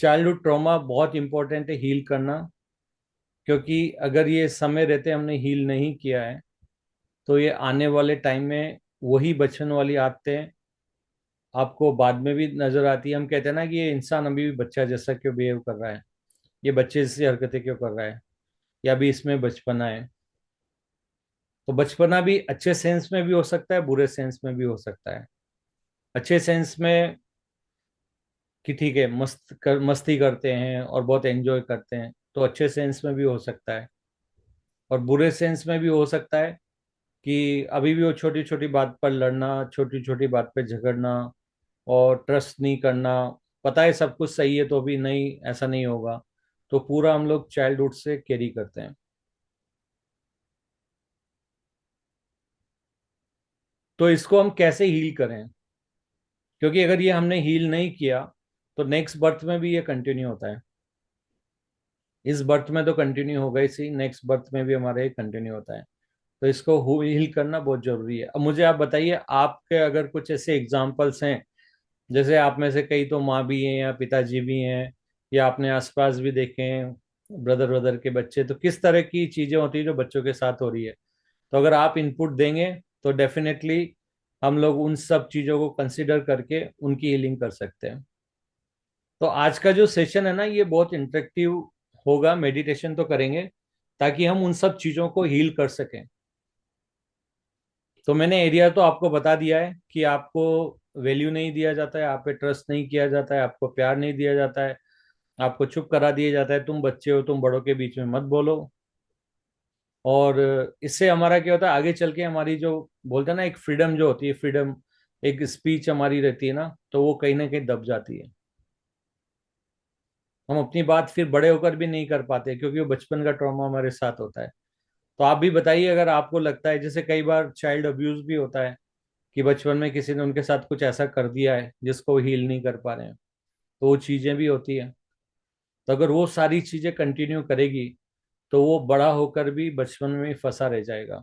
Childhood trauma बहुत important है heal करना, क्योंकि अगर ये समय रहते हमने हील नहीं किया है तो ये आने वाले टाइम में वही बचपन वाली आदतें आपको बाद में भी नजर आती है। हम कहते हैं ना कि ये इंसान अभी भी बच्चा जैसा क्यों बिहेव कर रहा है, ये बच्चे जैसी हरकतें क्यों कर रहा है, या भी इसमें बचपना है। तो बचपना भी अच्छे सेंस में भी हो सकता है, बुरे सेंस में भी हो सकता है। अच्छे सेंस में कि ठीक है मस्ती करते हैं और बहुत एंजॉय करते हैं, तो अच्छे सेंस में भी हो सकता है। और बुरे सेंस में भी हो सकता है कि अभी भी वो छोटी छोटी बात पर लड़ना, छोटी छोटी बात पर झगड़ना और ट्रस्ट नहीं करना। पता है सब कुछ सही है तो भी नहीं, ऐसा नहीं होगा। तो पूरा हम लोग चाइल्डहुड से कैरी करते हैं। तो इसको हम कैसे हील करें, क्योंकि अगर ये हमने हील नहीं किया तो नेक्स्ट बर्थ में भी ये कंटिन्यू होता है। इस बर्थ में तो कंटिन्यू होगा ही, नेक्स्ट बर्थ में भी हमारे कंटिन्यू होता है। तो इसको हील करना बहुत जरूरी है। अब मुझे आप बताइए, आपके अगर कुछ ऐसे एग्जाम्पल्स हैं, जैसे आप में से कई तो माँ भी हैं या पिताजी भी हैं, या आपने आसपास भी देखे हैं ब्रदर ब्रदर के बच्चे, तो किस तरह की चीजें होती है जो बच्चों के साथ हो रही है। तो अगर आप इनपुट देंगे तो डेफिनेटली हम लोग उन सब चीजों को कंसिडर करके उनकी हीलिंग कर सकते हैं। तो आज का जो सेशन है ना, ये बहुत इंटरेक्टिव होगा। मेडिटेशन तो करेंगे ताकि हम उन सब चीजों को हील कर सकें। तो मैंने एरिया तो आपको बता दिया है कि आपको वैल्यू नहीं दिया जाता है, आप पे ट्रस्ट नहीं किया जाता है, आपको प्यार नहीं दिया जाता है, आपको चुप करा दिया जाता है, तुम बच्चे हो, तुम बड़ों के बीच में मत बोलो। और इससे हमारा क्या होता है, आगे चल के हमारी जो बोलते हैं ना एक फ्रीडम जो होती है, फ्रीडम एक स्पीच हमारी रहती है ना, तो वो कहीं ना कहीं दब जाती है। हम अपनी बात फिर बड़े होकर भी नहीं कर पाते, क्योंकि वो बचपन का ट्रॉमा हमारे साथ होता है। तो आप भी बताइए, अगर आपको लगता है, जैसे कई बार चाइल्ड अब्यूज भी होता है कि बचपन में किसी ने उनके साथ कुछ ऐसा कर दिया है जिसको हील नहीं कर पा रहे हैं, तो वो चीजें भी होती है। तो अगर वो सारी चीजें कंटिन्यू करेगी तो वो बड़ा होकर भी बचपन में फंसा रह जाएगा।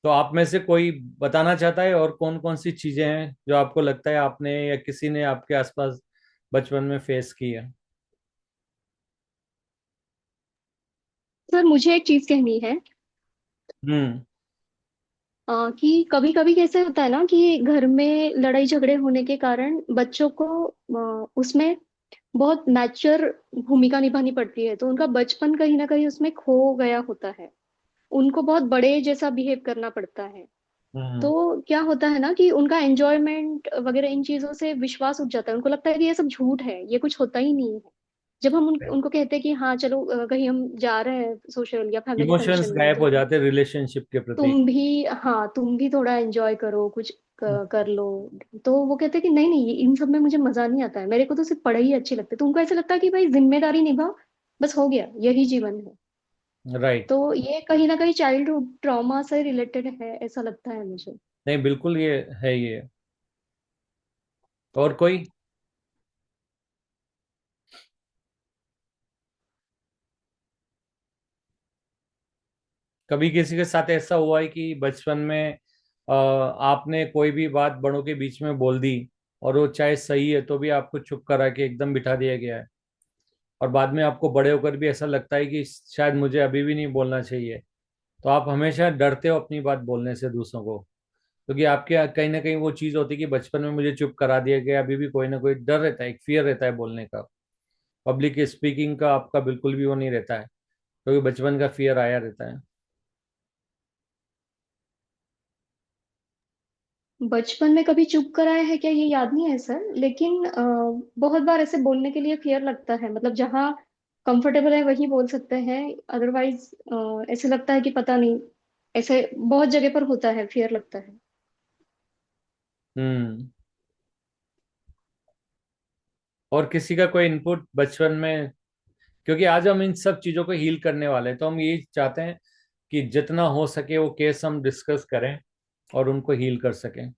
तो आप में से कोई बताना चाहता है और कौन कौन सी चीजें हैं जो आपको लगता है आपने या किसी ने आपके आसपास बचपन में फेस की है। सर मुझे एक चीज कहनी है। हम्म। कि कभी कभी कैसे होता है ना कि घर में लड़ाई झगड़े होने के कारण बच्चों को उसमें बहुत मैच्योर भूमिका निभानी पड़ती है, तो उनका बचपन कहीं ना कहीं उसमें खो गया होता है। उनको बहुत बड़े जैसा बिहेव करना पड़ता है। हम्म। तो क्या होता है ना कि उनका एंजॉयमेंट वगैरह इन चीजों से विश्वास उठ जाता है, उनको लगता है कि ये सब झूठ है, ये कुछ होता ही नहीं है। जब हम उनको कहते हैं कि हाँ चलो कहीं हम जा रहे हैं सोशल या फैमिली इमोशंस फंक्शन में, गायब तो हो जाते रिलेशनशिप के प्रति। तुम भी, हाँ तुम भी थोड़ा एंजॉय करो, कुछ कर लो। तो वो कहते हैं कि नहीं नहीं, इन सब में मुझे मजा नहीं आता है, मेरे को तो सिर्फ पढ़ाई ही अच्छी लगती है। तो उनको ऐसा लगता है कि भाई जिम्मेदारी निभा, बस हो गया, यही जीवन है। राइट। तो ये कहीं ना कहीं चाइल्डहुड ट्रॉमा से रिलेटेड है, ऐसा लगता है मुझे। नहीं, बिल्कुल ये है ये। और कोई। कभी किसी के साथ ऐसा हुआ है कि बचपन में आपने कोई भी बात बड़ों के बीच में बोल दी, और वो चाहे सही है तो भी आपको चुप करा के एकदम बिठा दिया गया है, और बाद में आपको बड़े होकर भी ऐसा लगता है कि शायद मुझे अभी भी नहीं बोलना चाहिए। तो आप हमेशा डरते हो अपनी बात बोलने से दूसरों को, क्योंकि आपके कहीं ना कहीं वो चीज़ होती है कि बचपन में मुझे चुप करा दिया गया, अभी भी कोई ना कोई डर रहता है, एक फियर रहता है बोलने का। पब्लिक स्पीकिंग का आपका बिल्कुल भी वो नहीं रहता है, क्योंकि बचपन का फियर आया रहता है। बचपन में कभी चुप कराया है क्या ये याद नहीं है सर, लेकिन बहुत बार ऐसे बोलने के लिए फियर लगता है, मतलब जहाँ कंफर्टेबल है वही बोल सकते हैं। अदरवाइज ऐसे लगता है कि पता नहीं, ऐसे बहुत जगह पर होता है, फियर लगता है। हम्म। और किसी का कोई इनपुट बचपन में, क्योंकि आज हम इन सब चीजों को हील करने वाले हैं, तो हम यही चाहते हैं कि जितना हो सके वो केस हम डिस्कस करें और उनको हील कर सकें।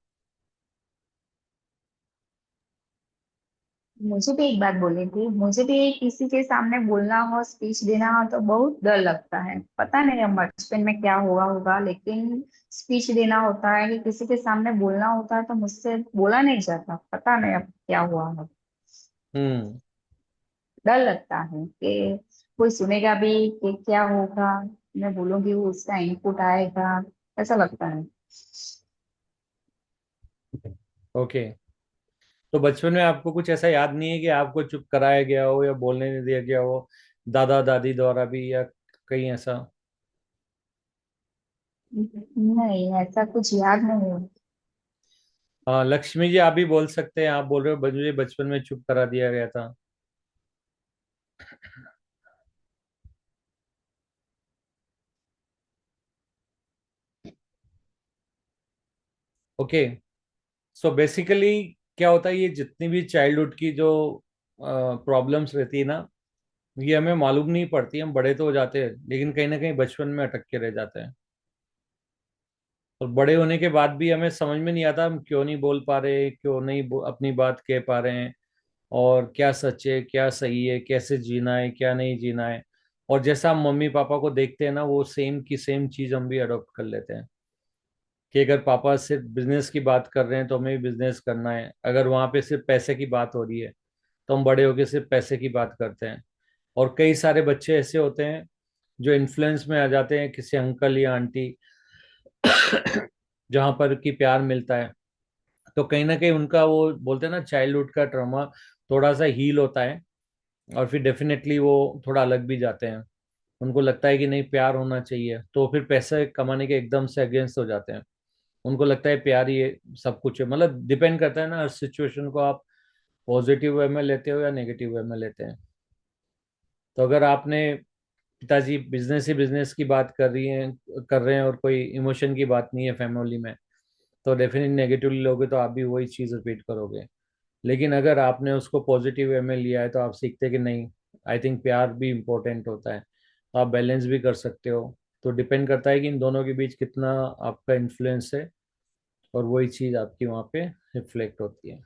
मुझे भी एक बात बोली थी, मुझे भी किसी के सामने बोलना हो, स्पीच देना हो तो बहुत डर लगता है। पता नहीं अब बचपन में क्या हुआ होगा, लेकिन स्पीच देना होता है कि किसी के सामने बोलना होता है तो मुझसे बोला नहीं जाता। पता नहीं अब क्या हुआ है। हम्म। डर लगता है कि कोई सुनेगा भी कि क्या होगा, मैं बोलूंगी वो उसका इनपुट आएगा, ऐसा लगता है। ओके। तो बचपन में आपको कुछ ऐसा याद नहीं है कि आपको चुप कराया गया हो या बोलने नहीं दिया गया हो, दादा दादी द्वारा भी, या कहीं ऐसा? नहीं, ऐसा कुछ याद नहीं है। हाँ, लक्ष्मी जी आप भी बोल सकते हैं। आप बोल रहे हो मुझे बचपन में चुप करा दिया गया था। ओके। सो बेसिकली क्या होता है, ये जितनी भी चाइल्डहुड की जो प्रॉब्लम्स रहती है ना, ये हमें मालूम नहीं पड़ती। हम बड़े तो हो जाते हैं लेकिन कहीं ना कहीं बचपन में अटक के रह जाते हैं। और बड़े होने के बाद भी हमें समझ में नहीं आता हम क्यों नहीं बोल पा रहे, क्यों नहीं अपनी बात कह पा रहे हैं, और क्या सच है क्या सही है, कैसे जीना है क्या नहीं जीना है। और जैसा हम मम्मी पापा को देखते हैं ना, वो सेम की सेम चीज हम भी अडॉप्ट कर लेते हैं। कि अगर पापा सिर्फ बिजनेस की बात कर रहे हैं तो हमें भी बिजनेस करना है, अगर वहां पे सिर्फ पैसे की बात हो रही है तो हम बड़े होके सिर्फ पैसे की बात करते हैं। और कई सारे बच्चे ऐसे होते हैं जो इन्फ्लुएंस में आ जाते हैं किसी अंकल या आंटी जहां पर कि प्यार मिलता है, तो कहीं ना कहीं उनका वो बोलते हैं ना चाइल्डहुड का ट्रॉमा थोड़ा सा हील होता है। और फिर डेफिनेटली वो थोड़ा अलग भी जाते हैं। उनको लगता है कि नहीं प्यार होना चाहिए, तो फिर पैसे कमाने के एकदम से अगेंस्ट हो जाते हैं। उनको लगता है प्यार ही सब कुछ है। मतलब डिपेंड करता है ना, हर सिचुएशन को आप पॉजिटिव वे में लेते हो या नेगेटिव वे में लेते हैं। तो अगर आपने पिताजी बिजनेस ही बिजनेस की बात कर रहे हैं और कोई इमोशन की बात नहीं है फैमिली में, तो डेफिनेटली नेगेटिवली लोगे तो आप भी वही चीज़ रिपीट करोगे। लेकिन अगर आपने उसको पॉजिटिव वे में लिया है तो आप सीखते हैं कि नहीं, आई थिंक प्यार भी इम्पोर्टेंट होता है, तो आप बैलेंस भी कर सकते हो। तो डिपेंड करता है कि इन दोनों के बीच कितना आपका इन्फ्लुएंस है, और वही चीज़ आपकी वहाँ पे रिफ्लेक्ट होती है।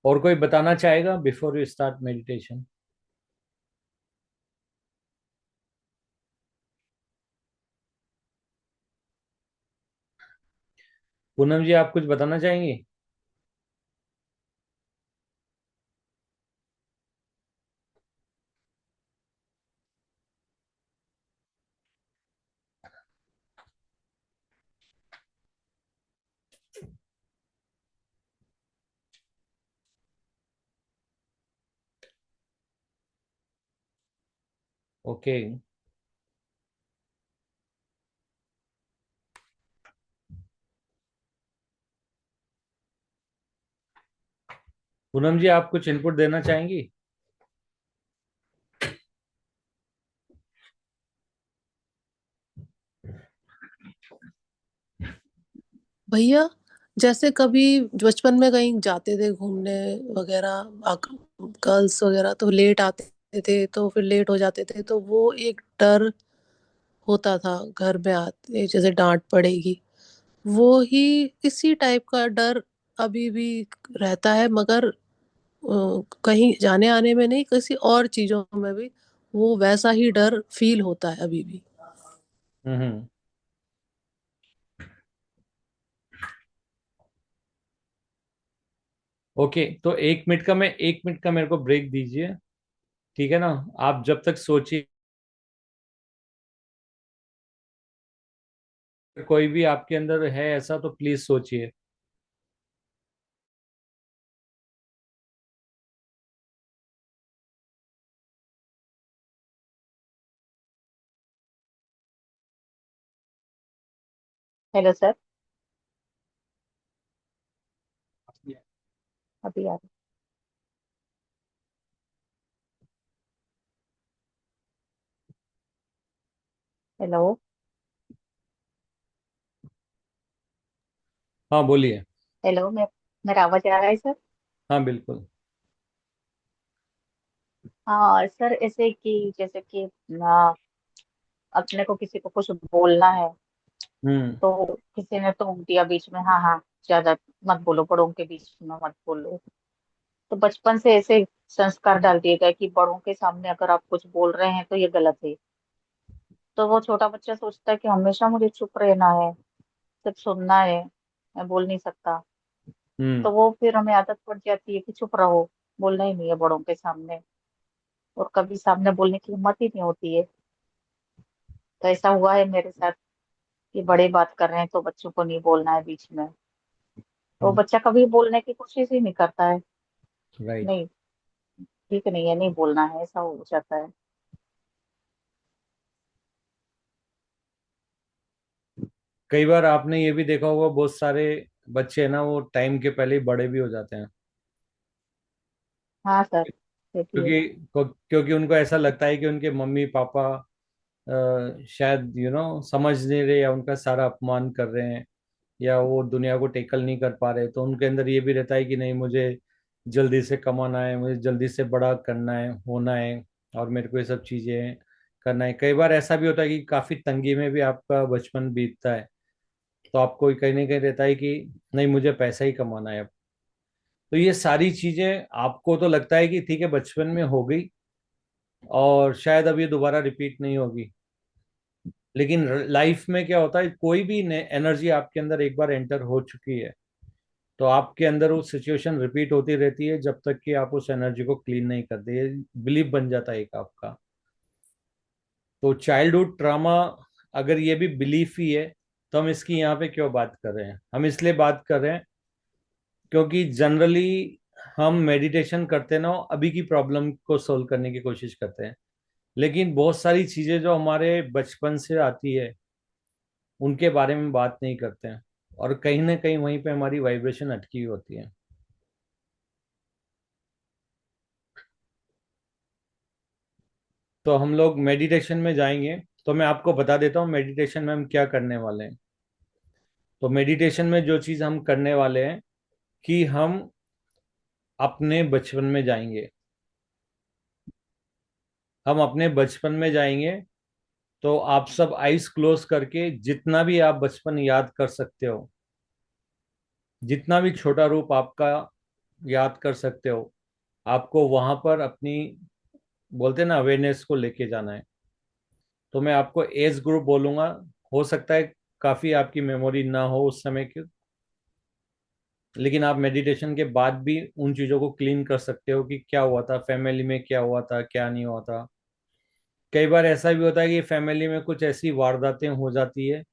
और कोई बताना चाहेगा before you start meditation? Poonam ji आप कुछ बताना चाहेंगी? ओके। पूनम जी आप कुछ इनपुट देना चाहेंगी? भैया, जैसे कभी बचपन में कहीं जाते थे घूमने वगैरह, गर्ल्स वगैरह तो लेट आते थे, तो फिर लेट हो जाते थे, तो वो एक डर होता था घर में आते, जैसे डांट पड़ेगी। वो ही इसी टाइप का डर अभी भी रहता है, मगर कहीं जाने आने में नहीं, किसी और चीजों में भी वो वैसा ही डर फील होता है अभी भी। हम्म। ओके, तो 1 मिनट का, मैं 1 मिनट का मेरे को ब्रेक दीजिए, ठीक है ना? आप जब तक सोचिए, कोई भी आपके अंदर है ऐसा तो प्लीज सोचिए। Hello sir. अभी आ रहा। हेलो। हाँ बोलिए। हेलो, मैं मेरा आवाज आ रहा है सर? हाँ बिल्कुल। हाँ सर, ऐसे कि जैसे कि अपने को किसी को कुछ बोलना है, हम्म। तो किसी ने टोक दिया बीच में, हाँ हाँ ज्यादा मत बोलो, बड़ों के बीच में मत बोलो। तो बचपन से ऐसे संस्कार डाल दिए गए कि बड़ों के सामने अगर आप कुछ बोल रहे हैं तो ये गलत है। तो वो छोटा बच्चा सोचता है कि हमेशा मुझे चुप रहना है, सिर्फ सुनना है, मैं बोल नहीं सकता। हम्म। तो वो फिर हमें आदत पड़ जाती है कि चुप रहो, बोलना ही नहीं है बड़ों के सामने। और कभी सामने बोलने की हिम्मत ही नहीं होती है। तो ऐसा हुआ है मेरे साथ कि बड़े बात कर रहे हैं तो बच्चों को नहीं बोलना है बीच में। तो बच्चा कभी बोलने की कोशिश ही नहीं करता है। राइट। नहीं, ठीक नहीं है, नहीं बोलना है, ऐसा हो जाता है। कई बार आपने ये भी देखा होगा, बहुत सारे बच्चे हैं ना, वो टाइम के पहले ही बड़े भी हो जाते हैं। हाँ सर, देखिए। क्योंकि उनको ऐसा लगता है कि उनके मम्मी पापा शायद समझ नहीं रहे, या उनका सारा अपमान कर रहे हैं, या वो दुनिया को टेकल नहीं कर पा रहे। तो उनके अंदर ये भी रहता है कि नहीं, मुझे जल्दी से कमाना है, मुझे जल्दी से बड़ा करना है, होना है, और मेरे को ये सब चीजें करना है। कई बार ऐसा भी होता है कि काफी तंगी में भी आपका बचपन बीतता है, तो आपको कहीं ना कहीं रहता है कि नहीं, मुझे पैसा ही कमाना है अब। तो ये सारी चीजें आपको तो लगता है कि ठीक है, बचपन में हो गई और शायद अब ये दोबारा रिपीट नहीं होगी। लेकिन लाइफ में क्या होता है, कोई भी एनर्जी आपके अंदर एक बार एंटर हो चुकी है, तो आपके अंदर वो सिचुएशन रिपीट होती रहती है जब तक कि आप उस एनर्जी को क्लीन नहीं करते। ये बिलीफ बन जाता है एक आपका। तो चाइल्डहुड ट्रॉमा, अगर ये भी बिलीफ ही है, तो हम इसकी यहाँ पे क्यों बात कर रहे हैं? हम इसलिए बात कर रहे हैं क्योंकि जनरली हम मेडिटेशन करते ना, अभी की प्रॉब्लम को सोल्व करने की कोशिश करते हैं, लेकिन बहुत सारी चीजें जो हमारे बचपन से आती है उनके बारे में बात नहीं करते हैं, और कहीं ना कहीं वहीं पे हमारी वाइब्रेशन अटकी हुई होती है। तो हम लोग मेडिटेशन में जाएंगे, तो मैं आपको बता देता हूँ मेडिटेशन में हम क्या करने वाले हैं। तो मेडिटेशन में जो चीज़ हम करने वाले हैं कि हम अपने बचपन में जाएंगे। हम अपने बचपन में जाएंगे। तो आप सब आइज क्लोज करके जितना भी आप बचपन याद कर सकते हो, जितना भी छोटा रूप आपका याद कर सकते हो, आपको वहां पर अपनी, बोलते हैं ना, अवेयरनेस को लेके जाना है। तो मैं आपको एज ग्रुप बोलूंगा। हो सकता है काफी आपकी मेमोरी ना हो उस समय की, लेकिन आप मेडिटेशन के बाद भी उन चीजों को क्लीन कर सकते हो कि क्या हुआ था फैमिली में, क्या हुआ था, क्या नहीं हुआ था। कई बार ऐसा भी होता है कि फैमिली में कुछ ऐसी वारदातें हो जाती है,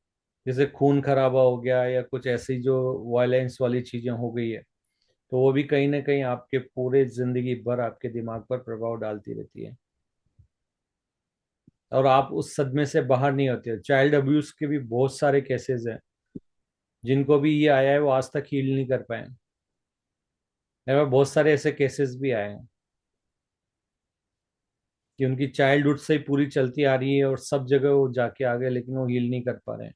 जैसे खून खराबा हो गया या कुछ ऐसी जो वायलेंस वाली चीजें हो गई है, तो वो भी कहीं ना कहीं आपके पूरे जिंदगी भर आपके दिमाग पर प्रभाव डालती रहती है, और आप उस सदमे से बाहर नहीं होते। चाइल्ड अब्यूज के भी बहुत सारे केसेस हैं, जिनको भी ये आया है वो आज तक हील नहीं कर पाए। मेरे पास बहुत सारे ऐसे केसेस भी आए हैं कि उनकी चाइल्डहुड से ही पूरी चलती आ रही है और सब जगह वो जाके आ गए, लेकिन वो हील नहीं कर पा रहे हैं।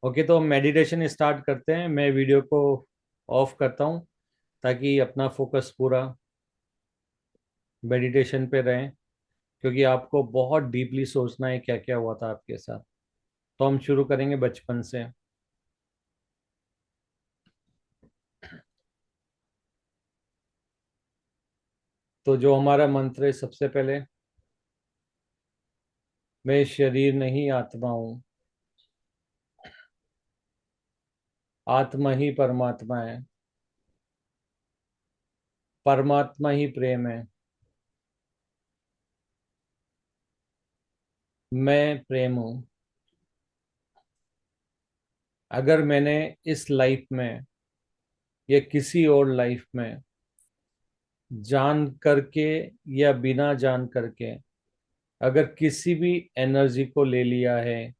ओके, तो हम मेडिटेशन स्टार्ट करते हैं। मैं वीडियो को ऑफ करता हूँ ताकि अपना फोकस पूरा मेडिटेशन पे रहे, क्योंकि आपको बहुत डीपली सोचना है क्या क्या हुआ था आपके साथ। तो हम शुरू करेंगे बचपन से। तो जो हमारा मंत्र है, सबसे पहले, मैं शरीर नहीं आत्मा हूँ, आत्मा ही परमात्मा है, परमात्मा ही प्रेम है, मैं प्रेम हूँ। अगर मैंने इस लाइफ में या किसी और लाइफ में जान करके या बिना जान करके अगर किसी भी एनर्जी को ले लिया है,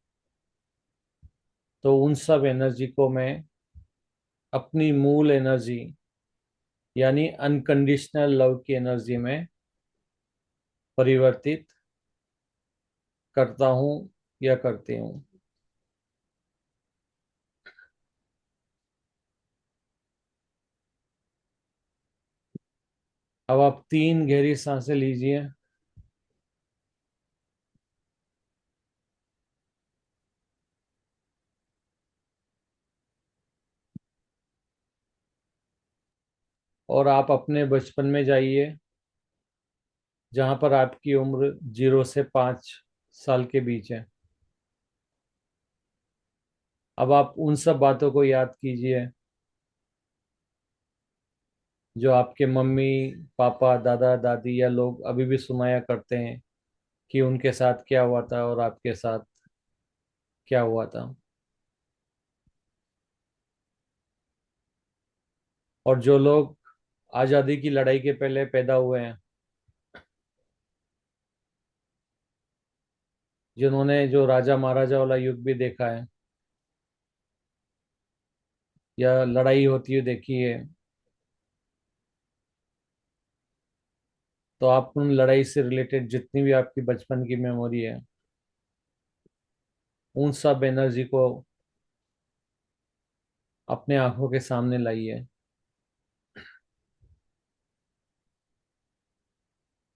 तो उन सब एनर्जी को मैं अपनी मूल एनर्जी, यानी अनकंडीशनल लव की एनर्जी में परिवर्तित करता हूँ या करती हूँ। अब आप 3 गहरी सांसें लीजिए, और आप अपने बचपन में जाइए, जहाँ पर आपकी उम्र 0 से 5 साल के बीच है। अब आप उन सब बातों को याद कीजिए जो आपके मम्मी पापा दादा दादी या लोग अभी भी सुनाया करते हैं कि उनके साथ क्या हुआ था और आपके साथ क्या हुआ था। और जो लोग आज़ादी की लड़ाई के पहले पैदा हुए हैं, जिन्होंने जो राजा महाराजा वाला युग भी देखा है या लड़ाई होती हुई देखी है, तो आप उन लड़ाई से रिलेटेड जितनी भी आपकी बचपन की मेमोरी है, उन सब एनर्जी को अपने आंखों के सामने लाइए।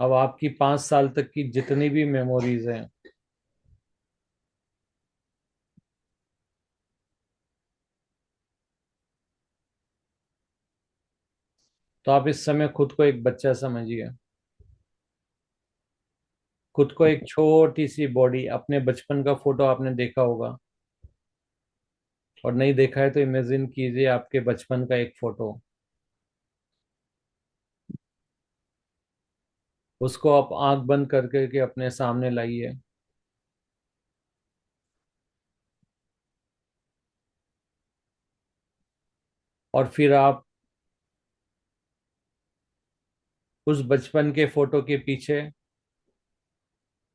अब आपकी 5 साल तक की जितनी भी मेमोरीज हैं, तो आप इस समय खुद को एक बच्चा समझिए। खुद को एक छोटी सी बॉडी, अपने बचपन का फोटो आपने देखा होगा, और नहीं देखा है तो इमेजिन कीजिए आपके बचपन का एक फोटो। उसको आप आंख बंद करके के अपने सामने लाइए। और फिर आप उस बचपन के फोटो के पीछे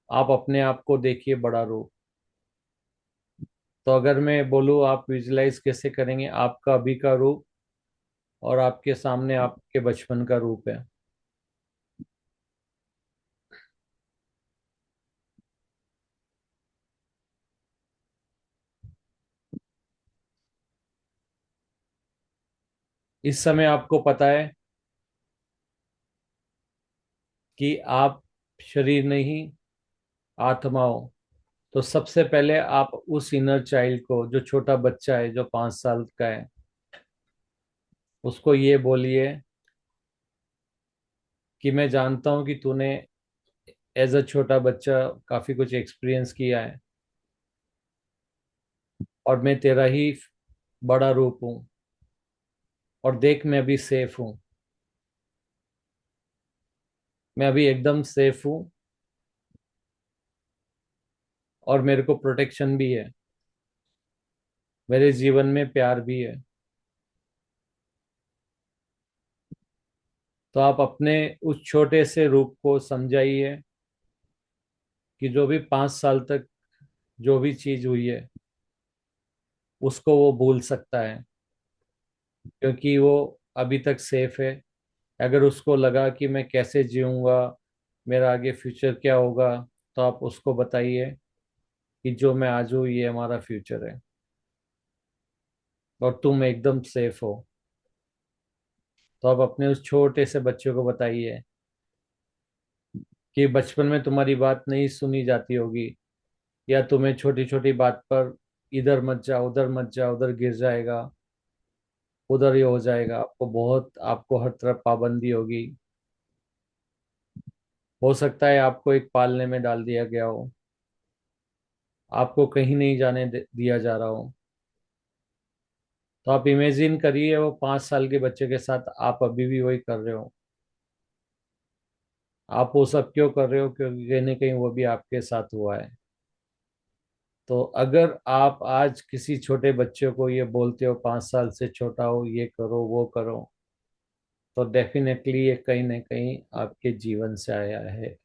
आप अपने आप को देखिए बड़ा रूप। तो अगर मैं बोलूँ आप विजुलाइज कैसे करेंगे आपका अभी का रूप और आपके सामने आपके बचपन का रूप है। इस समय आपको पता है कि आप शरीर नहीं आत्मा हो। तो सबसे पहले आप उस इनर चाइल्ड को, जो छोटा बच्चा है जो 5 साल का है, उसको ये बोलिए कि मैं जानता हूं कि तूने एज अ छोटा बच्चा काफी कुछ एक्सपीरियंस किया है, और मैं तेरा ही बड़ा रूप हूँ। और देख मैं अभी सेफ हूँ, मैं अभी एकदम सेफ हूँ, और मेरे को प्रोटेक्शन भी है, मेरे जीवन में प्यार भी है। तो आप अपने उस छोटे से रूप को समझाइए कि जो भी 5 साल तक जो भी चीज हुई है उसको वो भूल सकता है, क्योंकि वो अभी तक सेफ है। अगर उसको लगा कि मैं कैसे जीऊँगा, मेरा आगे फ्यूचर क्या होगा, तो आप उसको बताइए कि जो मैं आज हूँ ये हमारा फ्यूचर है, और तुम एकदम सेफ हो। तो आप अपने उस छोटे से बच्चे को बताइए कि बचपन में तुम्हारी बात नहीं सुनी जाती होगी, या तुम्हें छोटी छोटी बात पर इधर मत जा उधर मत जा, उधर गिर जाएगा, उधर ही हो जाएगा, आपको हर तरफ पाबंदी होगी। हो सकता है आपको एक पालने में डाल दिया गया हो, आपको कहीं नहीं जाने दिया जा रहा हो। तो आप इमेजिन करिए वो 5 साल के बच्चे के साथ आप अभी भी वही कर रहे हो। आप वो सब क्यों कर रहे हो? क्योंकि कहीं ना कहीं वो भी आपके साथ हुआ है। तो अगर आप आज किसी छोटे बच्चे को ये बोलते हो 5 साल से छोटा हो, ये करो वो करो, तो डेफिनेटली ये कहीं ना कहीं आपके जीवन से आया है।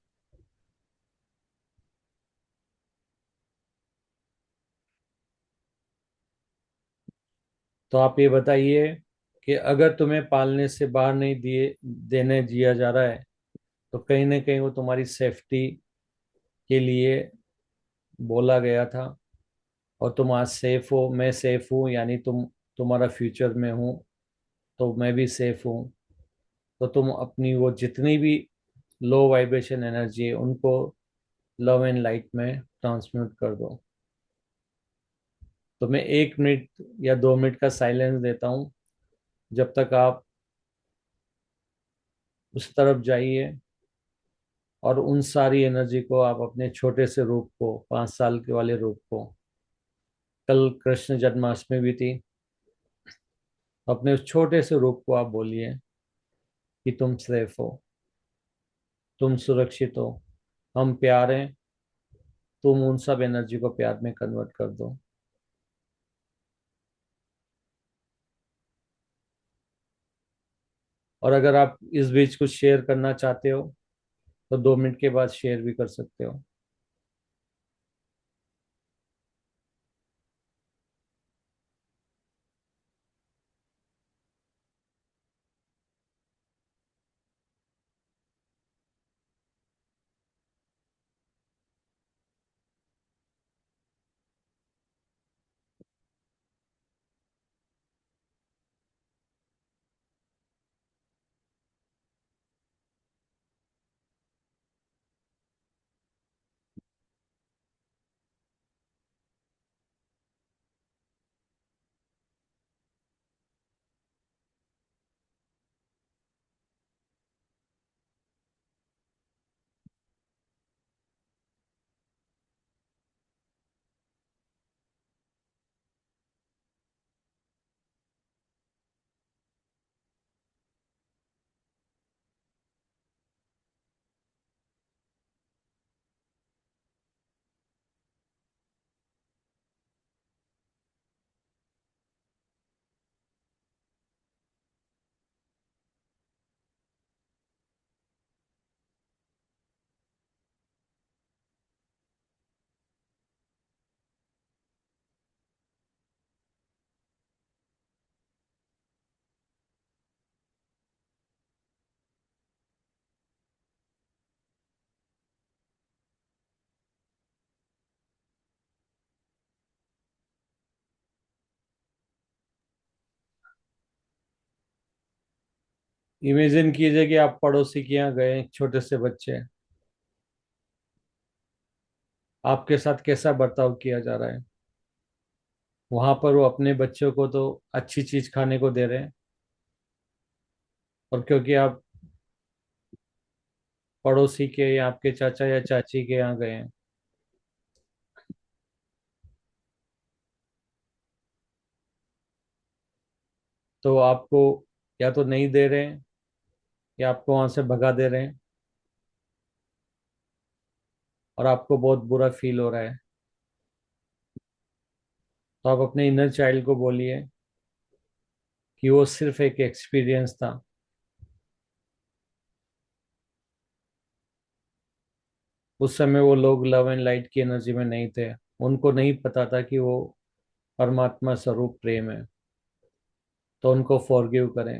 तो आप ये बताइए कि अगर तुम्हें पालने से बाहर नहीं दिए देने दिया जा रहा है, तो कहीं ना कहीं वो तुम्हारी सेफ्टी के लिए बोला गया था, और तुम आज सेफ हो, मैं सेफ हूँ, यानी तुम्हारा फ्यूचर में हूँ, तो मैं भी सेफ हूँ। तो तुम अपनी वो जितनी भी लो वाइब्रेशन एनर्जी है उनको लव एंड लाइट में ट्रांसम्यूट कर दो। तो मैं 1 मिनट या 2 मिनट का साइलेंस देता हूँ, जब तक आप उस तरफ जाइए और उन सारी एनर्जी को आप अपने छोटे से रूप को, 5 साल के वाले रूप को कल कृष्ण जन्माष्टमी भी थी। अपने उस छोटे से रूप को आप बोलिए कि तुम सेफ हो, तुम सुरक्षित हो, हम प्यार हैं। तुम उन सब एनर्जी को प्यार में कन्वर्ट कर दो। और अगर आप इस बीच कुछ शेयर करना चाहते हो तो 2 मिनट के बाद शेयर भी कर सकते हो। इमेजिन कीजिए कि आप पड़ोसी के यहाँ गए, एक छोटे से बच्चे, आपके साथ कैसा बर्ताव किया जा रहा है। वहां पर वो अपने बच्चों को तो अच्छी चीज खाने को दे रहे हैं, और क्योंकि आप पड़ोसी के या आपके चाचा या चाची के यहाँ गए हैं, तो आपको या तो नहीं दे रहे हैं या आपको वहां से भगा दे रहे हैं, और आपको बहुत बुरा फील हो रहा है। तो आप अपने इनर चाइल्ड को बोलिए कि वो सिर्फ एक एक्सपीरियंस था। उस समय वो लोग लव एंड लाइट की एनर्जी में नहीं थे, उनको नहीं पता था कि वो परमात्मा स्वरूप प्रेम है। तो उनको फॉरगिव करें।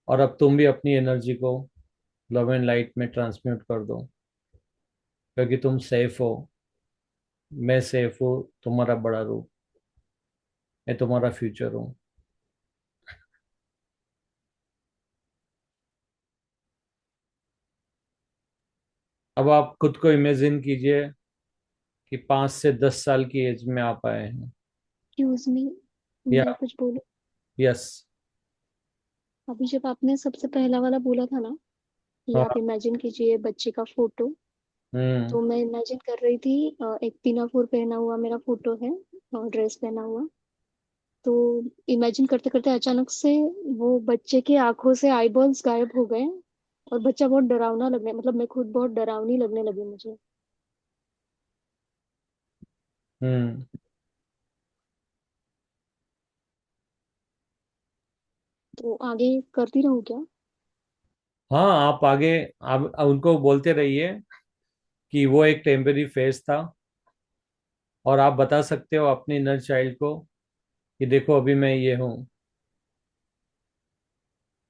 और अब तुम भी अपनी एनर्जी को लव एंड लाइट में ट्रांसम्यूट कर दो, क्योंकि तुम सेफ हो, मैं सेफ हूँ, तुम्हारा बड़ा रूप, मैं तुम्हारा फ्यूचर हूँ। अब आप खुद को इमेजिन कीजिए कि 5 से 10 साल की एज में आप आए हैं। एक्सक्यूज मी, या मैं कुछ बोलूं? यस। अभी जब आपने सबसे पहला वाला बोला था ना कि आप हाँ। इमेजिन कीजिए बच्चे का फोटो, हम्म। तो मैं इमेजिन कर रही थी एक पिनाफोर पहना हुआ मेरा फोटो है, और ड्रेस पहना हुआ। तो इमेजिन करते करते अचानक से वो बच्चे के आंखों से आईबॉल्स गायब हो गए, और बच्चा बहुत डरावना लगने, मतलब मैं खुद बहुत डरावनी लगने लगी मुझे। हम्म। तो आगे करती रहूं क्या? हाँ, आप आगे, आप उनको बोलते रहिए कि वो एक टेम्पररी फेज था। और आप बता सकते हो अपने इनर चाइल्ड को कि देखो अभी मैं ये हूँ।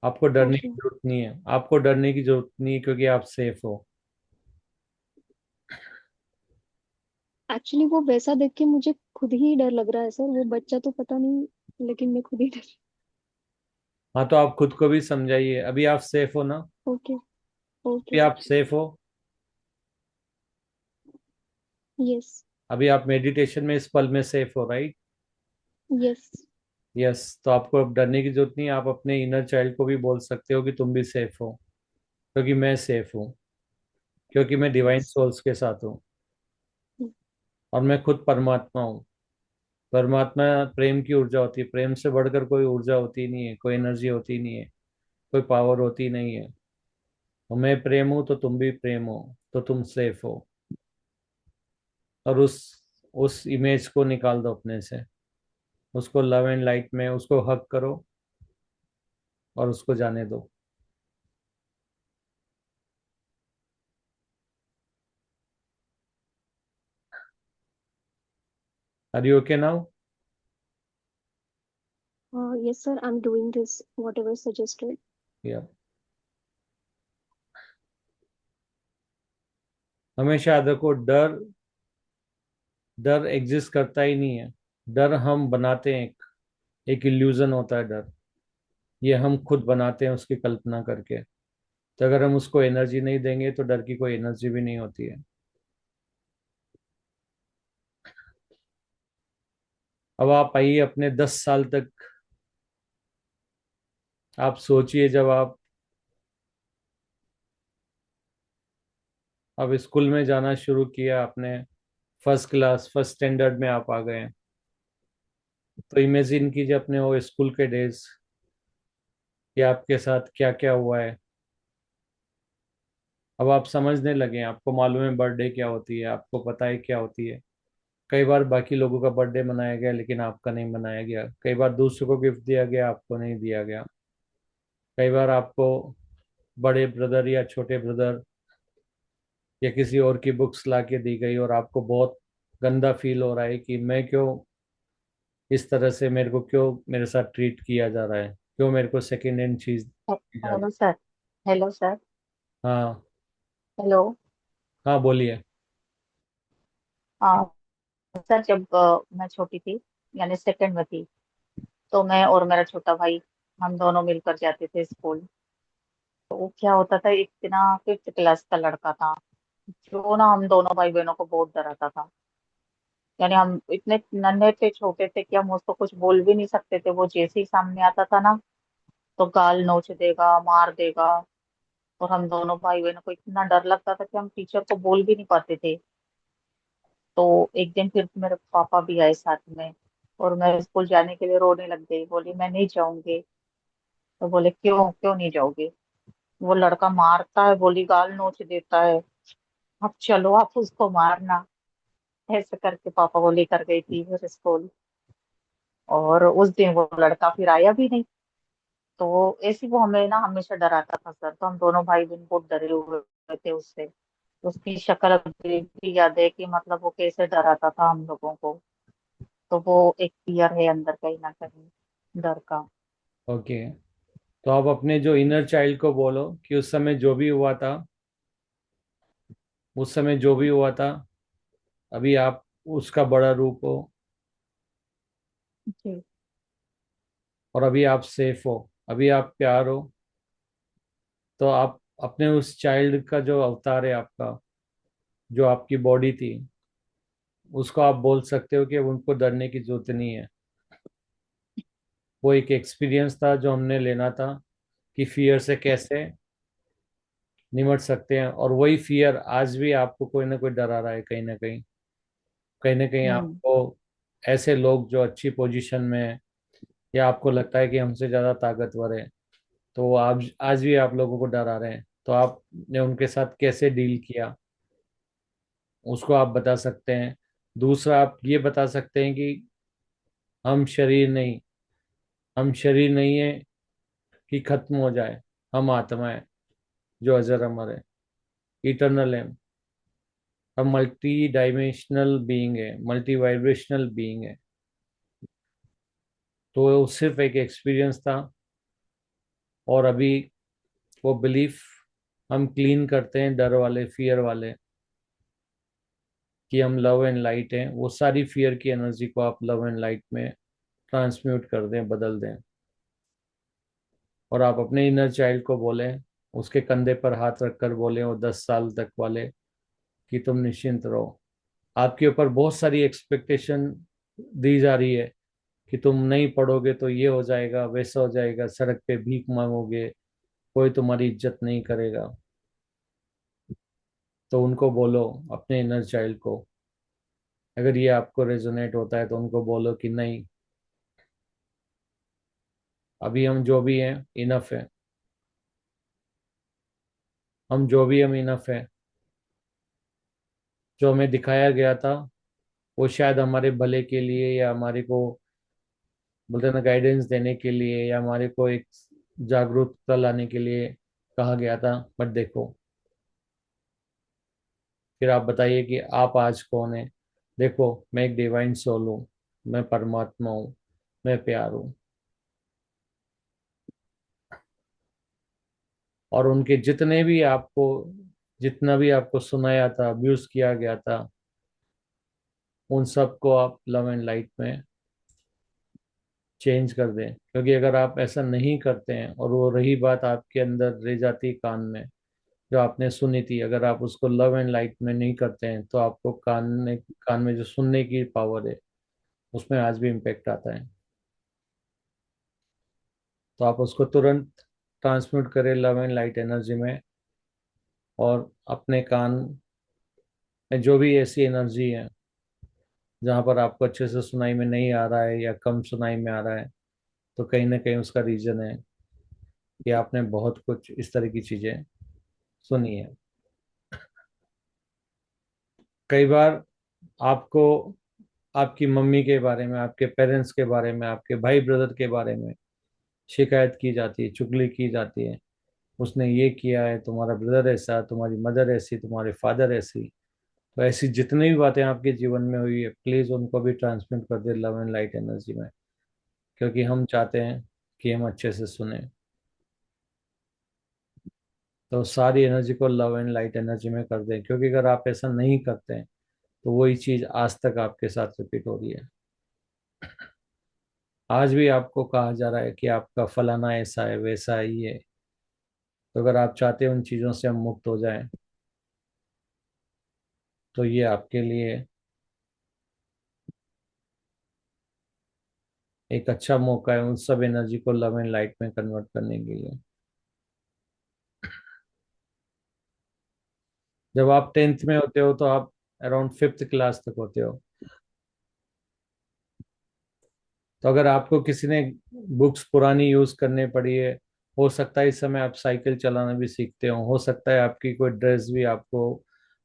आपको डरने की ओके। जरूरत नहीं है, आपको डरने की जरूरत नहीं है, क्योंकि आप सेफ हो। एक्चुअली वो वैसा देख के मुझे खुद ही डर लग रहा है सर, वो बच्चा तो पता नहीं, लेकिन मैं खुद ही डर। हाँ, तो आप खुद को भी समझाइए, अभी आप सेफ हो ना। ओके। अभी ओके। आप सेफ हो। यस। अभी आप मेडिटेशन में इस पल में सेफ हो, राइट। यस। यस, तो आपको अब डरने की जरूरत नहीं है। आप अपने इनर चाइल्ड को भी बोल सकते हो कि तुम भी सेफ हो, क्योंकि मैं सेफ हूँ, क्योंकि मैं डिवाइन यस। सोल्स के साथ हूँ। और मैं खुद परमात्मा हूँ। परमात्मा प्रेम की ऊर्जा होती है, प्रेम से बढ़कर कोई ऊर्जा होती नहीं है, कोई एनर्जी होती नहीं है, कोई पावर होती नहीं है। और मैं प्रेम हूँ तो तुम भी प्रेम हो, तो तुम सेफ हो। और उस इमेज को निकाल दो अपने से, उसको लव एंड लाइट में उसको हक करो और उसको जाने दो। Are you okay now? Yes, sir. I'm doing this, whatever suggested. या हमेशा याद रखो, डर डर एग्जिस्ट करता ही नहीं है। डर हम बनाते हैं, एक इल्यूजन होता है डर। ये हम खुद बनाते हैं उसकी कल्पना करके। तो अगर हम उसको एनर्जी नहीं देंगे तो डर की कोई एनर्जी भी नहीं होती है। अब आप आइए अपने 10 साल तक। आप सोचिए, जब आप अब स्कूल में जाना शुरू किया आपने, फर्स्ट क्लास फर्स्ट स्टैंडर्ड में आप आ गए हैं, तो इमेजिन कीजिए अपने वो स्कूल के डेज कि आपके साथ क्या क्या हुआ है। अब आप समझने लगे हैं, आपको मालूम है बर्थडे क्या होती है, आपको पता है क्या होती है। कई बार बाकी लोगों का बर्थडे मनाया गया लेकिन आपका नहीं मनाया गया। कई बार दूसरों को गिफ्ट दिया गया, आपको नहीं दिया गया। कई बार आपको बड़े ब्रदर या छोटे ब्रदर या किसी और की बुक्स ला के दी गई, और आपको बहुत गंदा फील हो रहा है कि मैं क्यों इस तरह से, मेरे को क्यों मेरे साथ ट्रीट किया जा रहा है, क्यों मेरे को सेकेंड हैंड चीज दी जा रही हेलो सर। Hello sir. है। हाँ। हेलो। हाँ बोलिए। हाँ सर, जब मैं छोटी थी, यानी सेकंड में थी, तो मैं और मेरा छोटा भाई, हम दोनों मिलकर जाते थे स्कूल। तो वो क्या होता था, एक ना 5th क्लास का लड़का था, जो ना हम दोनों भाई बहनों को बहुत डराता था। यानी हम इतने नन्हे थे, छोटे थे कि हम उसको कुछ बोल भी नहीं सकते थे। वो जैसे ही सामने आता था ना, तो गाल नोच देगा, मार देगा। और हम दोनों भाई बहनों को इतना डर लगता था कि हम टीचर को बोल भी नहीं पाते थे। तो एक दिन फिर मेरे पापा भी आए साथ में, और मैं स्कूल जाने के लिए रोने लग गई, बोली मैं नहीं जाऊंगी। तो बोले क्यों क्यों नहीं जाओगे? वो लड़का मारता है, बोली गाल नोच देता है, अब चलो आप उसको मारना। ऐसे करके पापा को लेकर गई थी फिर स्कूल। और उस दिन वो लड़का फिर आया भी नहीं। तो ऐसे वो हमें ना हमेशा डराता था सर, तो हम दोनों भाई बहन बहुत डरे हुए थे उससे। उसकी शक्ल अभी भी याद है कि मतलब वो कैसे डराता था हम लोगों को। तो वो एक फियर है अंदर कहीं ना कहीं, डर का। ओके, तो आप अपने जो इनर चाइल्ड को बोलो कि उस समय जो भी हुआ था, उस समय जो भी हुआ था, अभी आप उसका बड़ा रूप हो, जी। और अभी आप सेफ हो, अभी आप प्यार हो। तो आप अपने उस चाइल्ड का जो अवतार है आपका, जो आपकी बॉडी थी, उसको आप बोल सकते हो कि उनको डरने की जरूरत नहीं है। वो एक एक्सपीरियंस था जो हमने लेना था, कि फियर से कैसे निमट सकते हैं। और वही फियर आज भी आपको कोई ना कोई डरा रहा है, कहीं ना कहीं। कहीं ना कहीं हम्म। आपको ऐसे लोग जो अच्छी पोजीशन में है, या आपको लगता है कि हमसे ज़्यादा ताकतवर है, तो वो आप आज भी आप लोगों को डरा रहे हैं। तो आपने उनके साथ कैसे डील किया, उसको आप बता सकते हैं। दूसरा, आप ये बता सकते हैं कि हम शरीर नहीं, हम शरीर नहीं है कि खत्म हो जाए। हम आत्मा है जो अजर अमर है, इटरनल है। हम मल्टी डायमेंशनल बीइंग है, मल्टी वाइब्रेशनल बीइंग है। तो वो सिर्फ एक एक्सपीरियंस था। और अभी वो बिलीफ हम क्लीन करते हैं, डर वाले फियर वाले, कि हम लव एंड लाइट हैं। वो सारी फियर की एनर्जी को आप लव एंड लाइट में ट्रांसम्यूट कर दें, बदल दें। और आप अपने इनर चाइल्ड को बोलें, उसके कंधे पर हाथ रखकर बोलें, वो 10 साल तक वाले, कि तुम निश्चिंत रहो। आपके ऊपर बहुत सारी एक्सपेक्टेशन दी जा रही है कि तुम नहीं पढ़ोगे तो ये हो जाएगा, वैसा हो जाएगा, सड़क पे भीख मांगोगे, कोई तुम्हारी इज्जत नहीं करेगा। तो उनको बोलो, अपने इनर चाइल्ड को, अगर ये आपको रेजोनेट होता है तो उनको बोलो कि नहीं, अभी हम जो भी हैं इनफ है, हम जो भी हम इनफ है। जो हमें दिखाया गया था वो शायद हमारे भले के लिए, या हमारे को बोलते हैं ना गाइडेंस देने के लिए, या हमारे को एक जागरूकता लाने के लिए कहा गया था। बट देखो, फिर आप बताइए कि आप आज कौन है। देखो, मैं एक डिवाइन सोल हूँ, मैं परमात्मा हूँ, मैं प्यार हूँ। और उनके जितना भी आपको सुनाया था, अब्यूज किया गया था, उन सबको आप लव एंड लाइट में चेंज कर दें। क्योंकि अगर आप ऐसा नहीं करते हैं और वो रही बात आपके अंदर रह जाती कान में, जो आपने सुनी थी, अगर आप उसको लव एंड लाइट में नहीं करते हैं तो आपको कान में जो सुनने की पावर है उसमें आज भी इम्पेक्ट आता है। तो आप उसको तुरंत ट्रांसम्यूट करें लव एंड लाइट एनर्जी में। और अपने कान में जो भी ऐसी एनर्जी है जहाँ पर आपको अच्छे से सुनाई में नहीं आ रहा है या कम सुनाई में आ रहा है, तो कहीं ना कहीं उसका रीजन है कि आपने बहुत कुछ इस तरह की चीजें सुनी है। कई बार आपको आपकी मम्मी के बारे में, आपके पेरेंट्स के बारे में, आपके भाई ब्रदर के बारे में शिकायत की जाती है, चुगली की जाती है। उसने ये किया है, तुम्हारा ब्रदर ऐसा, तुम्हारी मदर ऐसी, तुम्हारे फादर ऐसी। तो ऐसी जितनी भी बातें आपके जीवन में हुई है, प्लीज उनको भी ट्रांसमिट कर दे लव एंड लाइट एनर्जी में। क्योंकि हम चाहते हैं कि हम अच्छे से सुने। तो सारी एनर्जी को लव एंड लाइट एनर्जी में कर दें, क्योंकि अगर आप ऐसा नहीं करते हैं तो वही चीज आज तक आपके साथ रिपीट हो रही है। आज भी आपको कहा जा रहा है कि आपका फलाना ऐसा है, वैसा है, ये है। तो अगर आप चाहते हैं उन चीजों से हम मुक्त हो जाएं, तो ये आपके लिए एक अच्छा मौका है उन सब एनर्जी को लव एंड लाइट में कन्वर्ट करने के लिए। जब आप 10th में होते हो तो आप अराउंड 5th क्लास तक होते हो। तो अगर आपको किसी ने बुक्स पुरानी यूज करने पड़ी है, हो सकता है इस समय आप साइकिल चलाना भी सीखते हो सकता है आपकी कोई ड्रेस भी आपको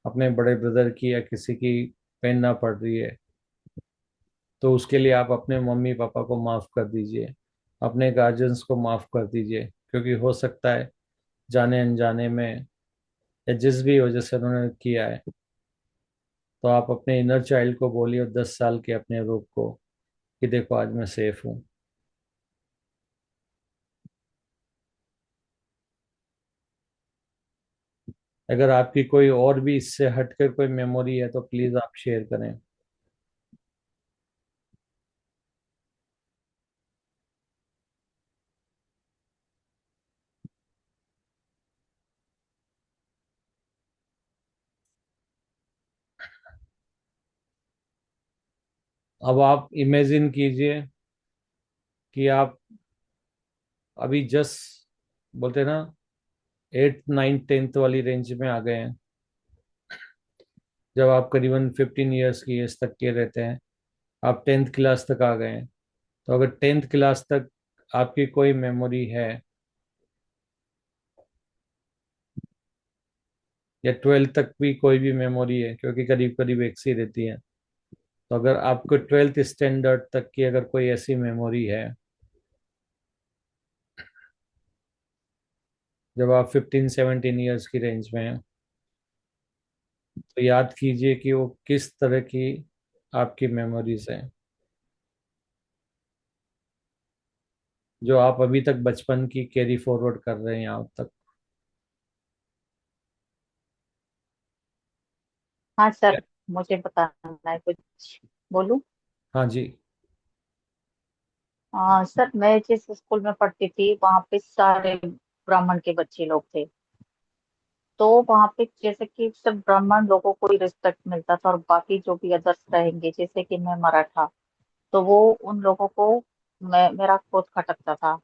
अपने बड़े ब्रदर की या किसी की पहनना पड़ रही है। तो उसके लिए आप अपने मम्मी पापा को माफ कर दीजिए, अपने गार्जियंस को माफ कर दीजिए। क्योंकि हो सकता है जाने अनजाने में या जिस भी वजह से उन्होंने किया है, तो आप अपने इनर चाइल्ड को बोलिए, 10 साल के अपने रूप को, कि देखो आज मैं सेफ हूँ। अगर आपकी कोई और भी इससे हटकर कोई मेमोरी है तो प्लीज आप शेयर करें। अब आप इमेजिन कीजिए कि आप अभी जस्ट बोलते हैं ना 8th 9th 10th वाली रेंज में आ गए हैं। जब आप करीबन 15 ईयर्स की एज तक के रहते हैं, आप 10th क्लास तक आ गए हैं। तो अगर 10th क्लास तक आपकी कोई मेमोरी है, या 12th तक भी कोई भी मेमोरी है, क्योंकि करीब करीब एक सी रहती है। तो अगर आपको 12th स्टैंडर्ड तक की अगर कोई ऐसी मेमोरी है, जब आप 15 17 ईयर्स की रेंज में हैं, तो याद कीजिए कि वो किस तरह की आपकी मेमोरीज हैं, जो आप अभी तक बचपन की कैरी फॉरवर्ड कर रहे हैं यहाँ तक। हाँ सर, मुझे बताना है कुछ। बोलूं? हाँ जी। सर, मैं जिस स्कूल में पढ़ती थी वहाँ पे सारे ब्राह्मण के बच्चे लोग थे। तो वहाँ पे जैसे कि सिर्फ ब्राह्मण लोगों को ही रिस्पेक्ट मिलता था, और बाकी जो भी अदर्स रहेंगे, जैसे कि मैं मराठा, तो वो उन लोगों को मेरा कोच खटकता था।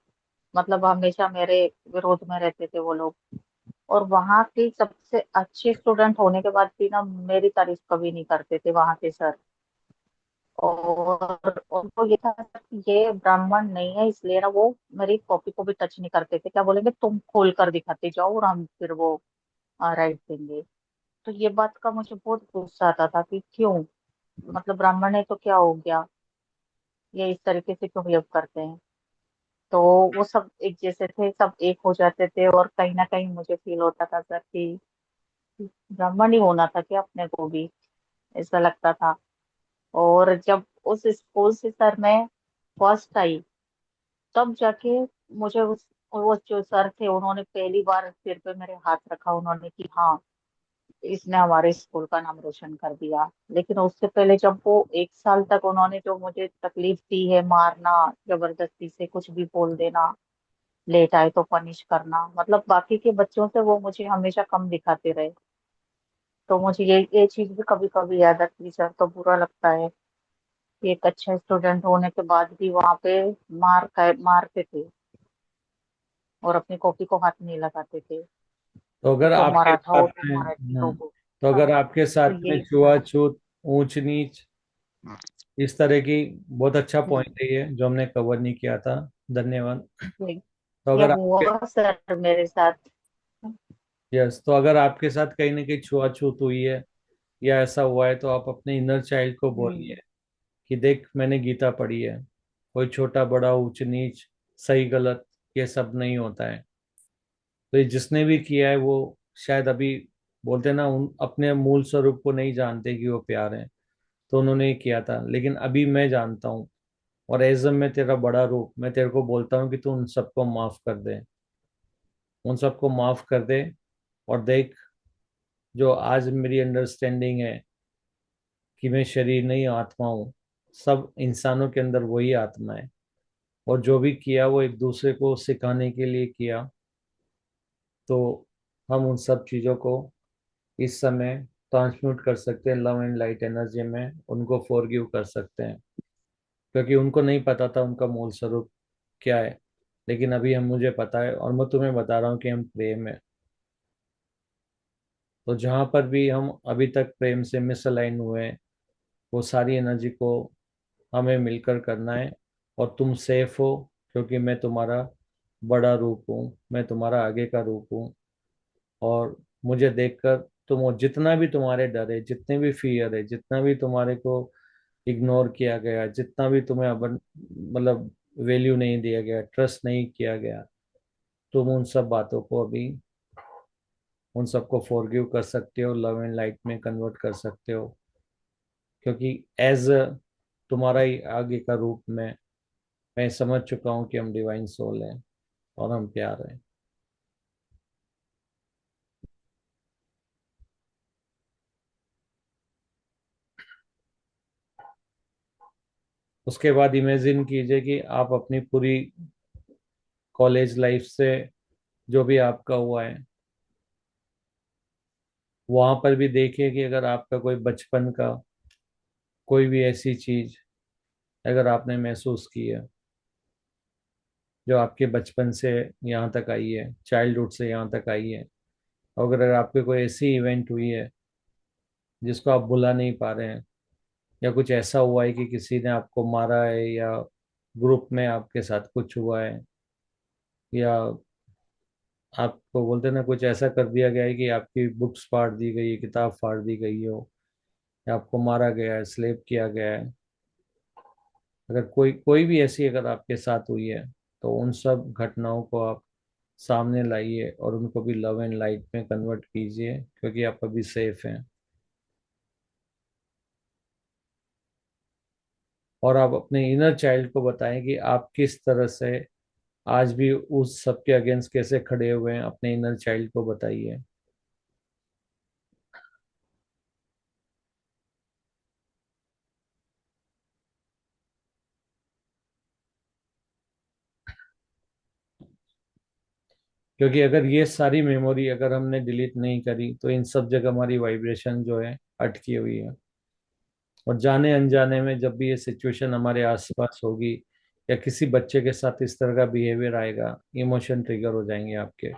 मतलब हमेशा मेरे विरोध में रहते थे वो लोग। और वहाँ के सबसे अच्छे स्टूडेंट होने के बाद भी ना मेरी तारीफ कभी नहीं करते थे वहाँ के सर। और उनको ये था कि ये ब्राह्मण नहीं है, इसलिए ना वो मेरी कॉपी को भी टच नहीं करते थे। क्या बोलेंगे, तुम खोल कर दिखाते जाओ और हम फिर वो राइट देंगे। तो ये बात का मुझे बहुत गुस्सा आता था कि क्यों, मतलब ब्राह्मण है तो क्या हो गया, ये इस तरीके से क्यों बिहेव करते हैं। तो वो सब एक जैसे थे, सब एक हो जाते थे, और कहीं ना कहीं मुझे फील होता था सर कि ब्राह्मण ही होना था क्या अपने को भी, ऐसा लगता था। और जब उस स्कूल से सर मैं फर्स्ट आई, तब जाके मुझे उस वो जो सर थे उन्होंने पहली बार सिर पे मेरे हाथ रखा, उन्होंने कि हाँ, इसने हमारे स्कूल का नाम रोशन कर दिया। लेकिन उससे पहले जब वो 1 साल तक उन्होंने जो मुझे तकलीफ दी है, मारना, जबरदस्ती से कुछ भी बोल देना, लेट आए तो पनिश करना, मतलब बाकी के बच्चों से वो मुझे हमेशा कम दिखाते रहे। तो मुझे ये चीज भी कभी कभी याद आती है सर, तो बुरा लगता है कि एक अच्छा स्टूडेंट होने के बाद भी वहां पे मारते थे और अपनी कॉपी को हाथ नहीं लगाते थे तो कि अगर तुम आपके मराठा साथ हो, तुम में मराठी हो वो। तो अगर हाँ, आपके तो साथ में ये छुआछूत, ऊंच नीच, इस तरह की, बहुत अच्छा हम्म, पॉइंट है ये जो हमने कवर नहीं किया था। धन्यवाद। ये तो ये अगर आपके हुआ सर मेरे साथ। यस, तो अगर आपके साथ कहीं ना कहीं छुआछूत हुई है या ऐसा हुआ है, तो आप अपने इनर चाइल्ड को बोलिए हम्म कि देख, मैंने गीता पढ़ी है, कोई छोटा बड़ा ऊंच नीच, सही गलत, ये सब नहीं होता है। तो ये जिसने भी किया है वो शायद अभी, बोलते हैं ना, उन अपने मूल स्वरूप को नहीं जानते कि वो प्यार है, तो उन्होंने ये किया था। लेकिन अभी मैं जानता हूँ, और एजम में तेरा बड़ा रूप, मैं तेरे को बोलता हूँ कि तू उन सबको माफ कर दे, उन सबको माफ कर दे। और देख, जो आज मेरी अंडरस्टैंडिंग है कि मैं शरीर नहीं आत्मा हूँ, सब इंसानों के अंदर वही आत्मा है। और जो भी किया वो एक दूसरे को सिखाने के लिए किया। तो हम उन सब चीज़ों को इस समय ट्रांसम्यूट कर सकते हैं लव एंड लाइट एनर्जी में, उनको फॉरगिव कर सकते हैं। क्योंकि उनको नहीं पता था उनका मूल स्वरूप क्या है, लेकिन अभी हम मुझे पता है, और मैं तुम्हें बता रहा हूँ कि हम प्रेम है। तो जहाँ पर भी हम अभी तक प्रेम से मिसअलाइन हुए हैं, वो सारी एनर्जी को हमें मिलकर करना है। और तुम सेफ हो, क्योंकि मैं तुम्हारा बड़ा रूप हूँ, मैं तुम्हारा आगे का रूप हूँ। और मुझे देखकर तुम, जितना भी तुम्हारे डर है, जितने भी फियर है, जितना भी तुम्हारे को इग्नोर किया गया, जितना भी तुम्हें अपन मतलब वैल्यू नहीं दिया गया, ट्रस्ट नहीं किया गया, तुम उन सब बातों को अभी, उन सबको फॉरगिव कर सकते हो, लव एंड लाइट में कन्वर्ट कर सकते हो। क्योंकि एज तुम्हारा ही आगे का रूप में मैं समझ चुका हूँ कि हम डिवाइन सोल हैं और हम प्यार हैं। उसके बाद इमेजिन कीजिए कि आप अपनी पूरी कॉलेज लाइफ से जो भी आपका हुआ है, वहां पर भी देखिए कि अगर आपका कोई बचपन का कोई भी ऐसी चीज अगर आपने महसूस की है, जो आपके बचपन से यहाँ तक आई है, चाइल्डहुड से यहाँ तक आई है, और अगर आपके कोई ऐसी इवेंट हुई है जिसको आप भुला नहीं पा रहे हैं, या कुछ ऐसा हुआ है कि किसी ने आपको मारा है, या ग्रुप में आपके साथ कुछ हुआ है, या आपको बोलते हैं ना कुछ ऐसा कर दिया गया है कि आपकी बुक्स फाड़ दी गई है, किताब फाड़ दी गई हो, या आपको मारा गया है, स्लेप किया गया है, अगर कोई कोई भी ऐसी अगर आपके साथ हुई है, तो उन सब घटनाओं को आप सामने लाइए और उनको भी लव एंड लाइट में कन्वर्ट कीजिए, क्योंकि आप अभी सेफ हैं। और आप अपने इनर चाइल्ड को बताएं कि आप किस तरह से आज भी उस सब के अगेंस्ट कैसे खड़े हुए हैं, अपने इनर चाइल्ड को बताइए। क्योंकि अगर ये सारी मेमोरी अगर हमने डिलीट नहीं करी, तो इन सब जगह हमारी वाइब्रेशन जो है अटकी हुई है। और जाने अनजाने में जब भी ये सिचुएशन हमारे आसपास होगी, या किसी बच्चे के साथ इस तरह का बिहेवियर आएगा, इमोशन ट्रिगर हो जाएंगे आपके।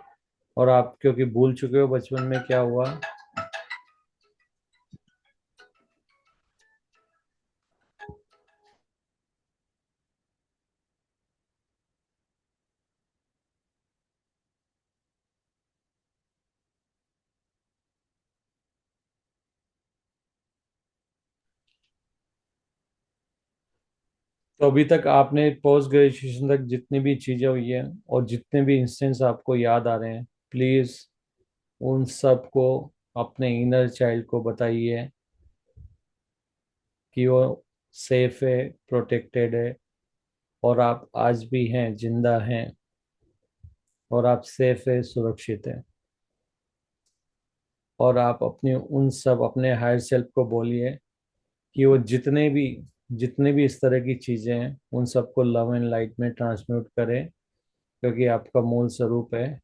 और आप क्योंकि भूल चुके हो बचपन में क्या हुआ, तो अभी तक आपने पोस्ट ग्रेजुएशन तक जितनी भी चीज़ें हुई है और जितने भी इंस्टेंस आपको याद आ रहे हैं, प्लीज़ उन सब को अपने इनर चाइल्ड को बताइए कि वो सेफ है, प्रोटेक्टेड है, और आप आज भी हैं, जिंदा हैं, और आप सेफ है, सुरक्षित है। और आप अपने उन सब अपने हायर सेल्फ को बोलिए कि वो जितने भी इस तरह की चीज़ें हैं उन सबको लव एंड लाइट में ट्रांसम्यूट करें, क्योंकि आपका मूल स्वरूप है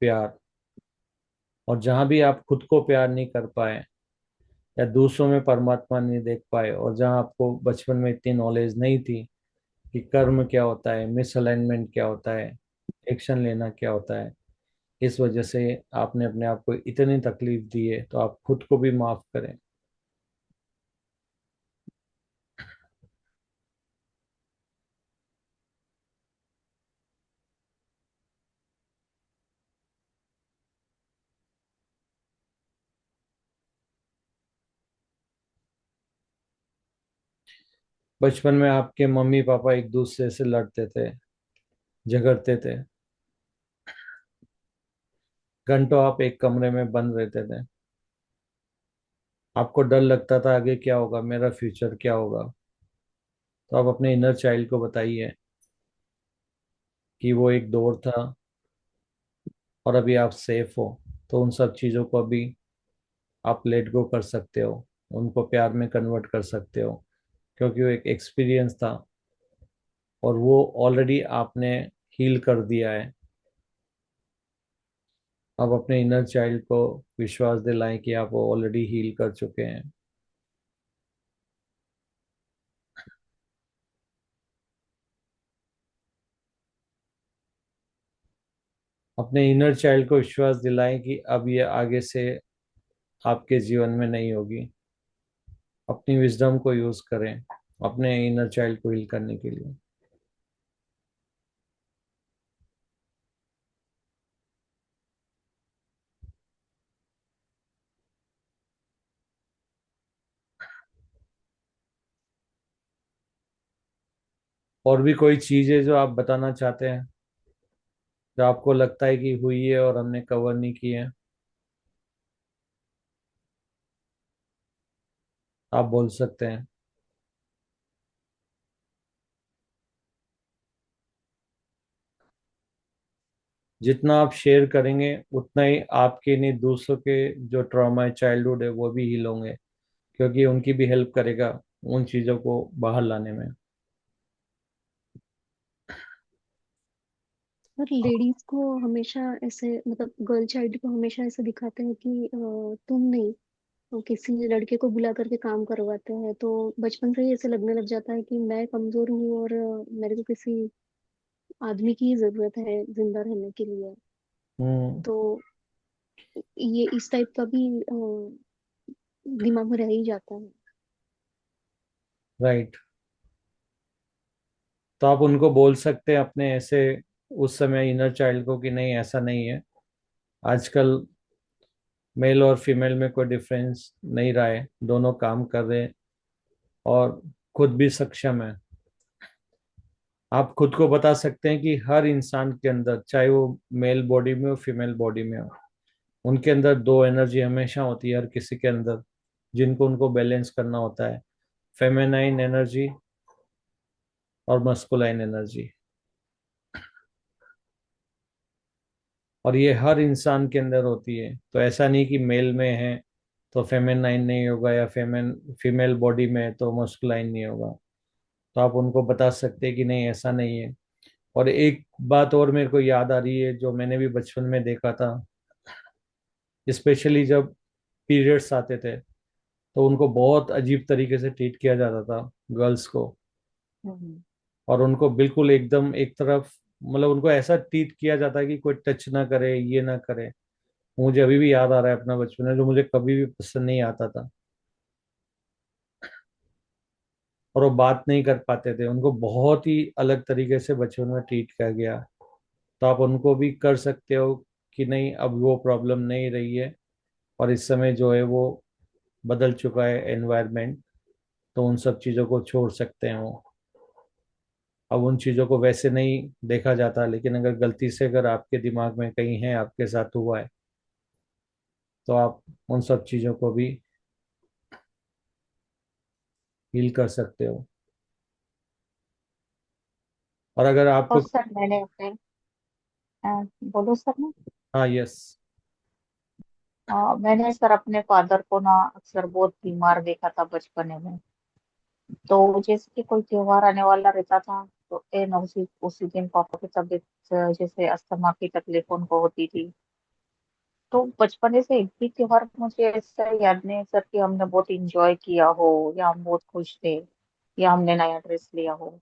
प्यार। और जहाँ भी आप खुद को प्यार नहीं कर पाए या दूसरों में परमात्मा नहीं देख पाए, और जहाँ आपको बचपन में इतनी नॉलेज नहीं थी कि कर्म क्या होता है, मिसअलाइनमेंट क्या होता है, एक्शन लेना क्या होता है, इस वजह से आपने अपने आप को इतनी तकलीफ दी है, तो आप खुद को भी माफ करें। बचपन में आपके मम्मी पापा एक दूसरे से लड़ते थे, झगड़ते थे, घंटों आप एक कमरे में बंद रहते थे, आपको डर लगता था आगे क्या होगा, मेरा फ्यूचर क्या होगा। तो आप अपने इनर चाइल्ड को बताइए कि वो एक दौर था और अभी आप सेफ हो। तो उन सब चीज़ों को अभी आप लेट गो कर सकते हो, उनको प्यार में कन्वर्ट कर सकते हो, क्योंकि वो एक एक्सपीरियंस था और वो ऑलरेडी आपने हील कर दिया है। आप अपने इनर चाइल्ड को विश्वास दिलाएं कि आप वो ऑलरेडी हील कर चुके हैं। अपने इनर चाइल्ड को विश्वास दिलाएं कि अब ये आगे से आपके जीवन में नहीं होगी। अपनी विजडम को यूज करें अपने इनर चाइल्ड को हील करने के लिए। और भी कोई चीज़ है जो आप बताना चाहते हैं, जो आपको लगता है कि हुई है और हमने कवर नहीं की है? आप बोल सकते हैं। जितना आप शेयर करेंगे उतना ही आपके नहीं दूसरों के जो ट्रॉमा है, चाइल्डहुड है, वो भी हील होंगे, क्योंकि उनकी भी हेल्प करेगा उन चीज़ों को बाहर लाने में। और लेडीज को हमेशा ऐसे, मतलब गर्ल चाइल्ड को हमेशा ऐसे दिखाते हैं कि तुम नहीं, तो किसी लड़के को बुला करके काम करवाते हैं, तो बचपन से ही ऐसे लगने लग जाता है कि मैं कमजोर हूँ और मेरे को किसी आदमी की ही जरूरत है जिंदा रहने के लिए। हम्म। तो ये इस टाइप का भी दिमाग में रह ही जाता है। राइट। तो आप उनको बोल सकते हैं अपने ऐसे उस समय इनर चाइल्ड को कि नहीं, ऐसा नहीं है, आजकल मेल और फीमेल में कोई डिफरेंस नहीं रहा है, दोनों काम कर रहे हैं और खुद भी सक्षम है। आप खुद को बता सकते हैं कि हर इंसान के अंदर, चाहे वो मेल बॉडी में हो फीमेल बॉडी में हो, उनके अंदर दो एनर्जी हमेशा होती है हर किसी के अंदर, जिनको उनको बैलेंस करना होता है, फेमेनाइन एनर्जी और मस्कुलाइन एनर्जी। और ये हर इंसान के अंदर होती है, तो ऐसा नहीं कि मेल में है तो फेमेनाइन नहीं होगा, या फीमेल बॉडी में है तो मस्कुलाइन नहीं होगा। तो आप उनको बता सकते हैं कि नहीं, ऐसा नहीं है। और एक बात और मेरे को याद आ रही है जो मैंने भी बचपन में देखा था, स्पेशली जब पीरियड्स आते थे तो उनको बहुत अजीब तरीके से ट्रीट किया जाता था, गर्ल्स को। हम्म। और उनको बिल्कुल एकदम एक तरफ, मतलब उनको ऐसा ट्रीट किया जाता है कि कोई टच ना करे, ये ना करे। मुझे अभी भी याद आ रहा है अपना बचपन में, जो मुझे कभी भी पसंद नहीं आता था। और वो बात नहीं कर पाते थे, उनको बहुत ही अलग तरीके से बचपन में ट्रीट किया गया। तो आप उनको भी कर सकते हो कि नहीं, अब वो प्रॉब्लम नहीं रही है, और इस समय जो है वो बदल चुका है एनवायरनमेंट, तो उन सब चीज़ों को छोड़ सकते हैं वो। अब उन चीज़ों को वैसे नहीं देखा जाता, लेकिन अगर गलती से अगर आपके दिमाग में कहीं है, आपके साथ हुआ है, तो आप उन सब चीज़ों को भी हील कर सकते हो। और अगर और आपको, सर मैंने अपने अ, बोलो सर मैं हाँ, यस। मैंने सर अपने फादर को ना अक्सर बहुत बीमार देखा था बचपन में। तो जैसे कि कोई त्योहार आने वाला रहता था तो एन उसी उसी दिन पापा की तबीयत जैसे अस्थमा की तकलीफ उनको होती थी। तो बचपन से एक भी त्योहार मुझे ऐसा याद नहीं है सर कि हमने बहुत इंजॉय किया हो या हम बहुत खुश थे या हमने नया ड्रेस लिया हो।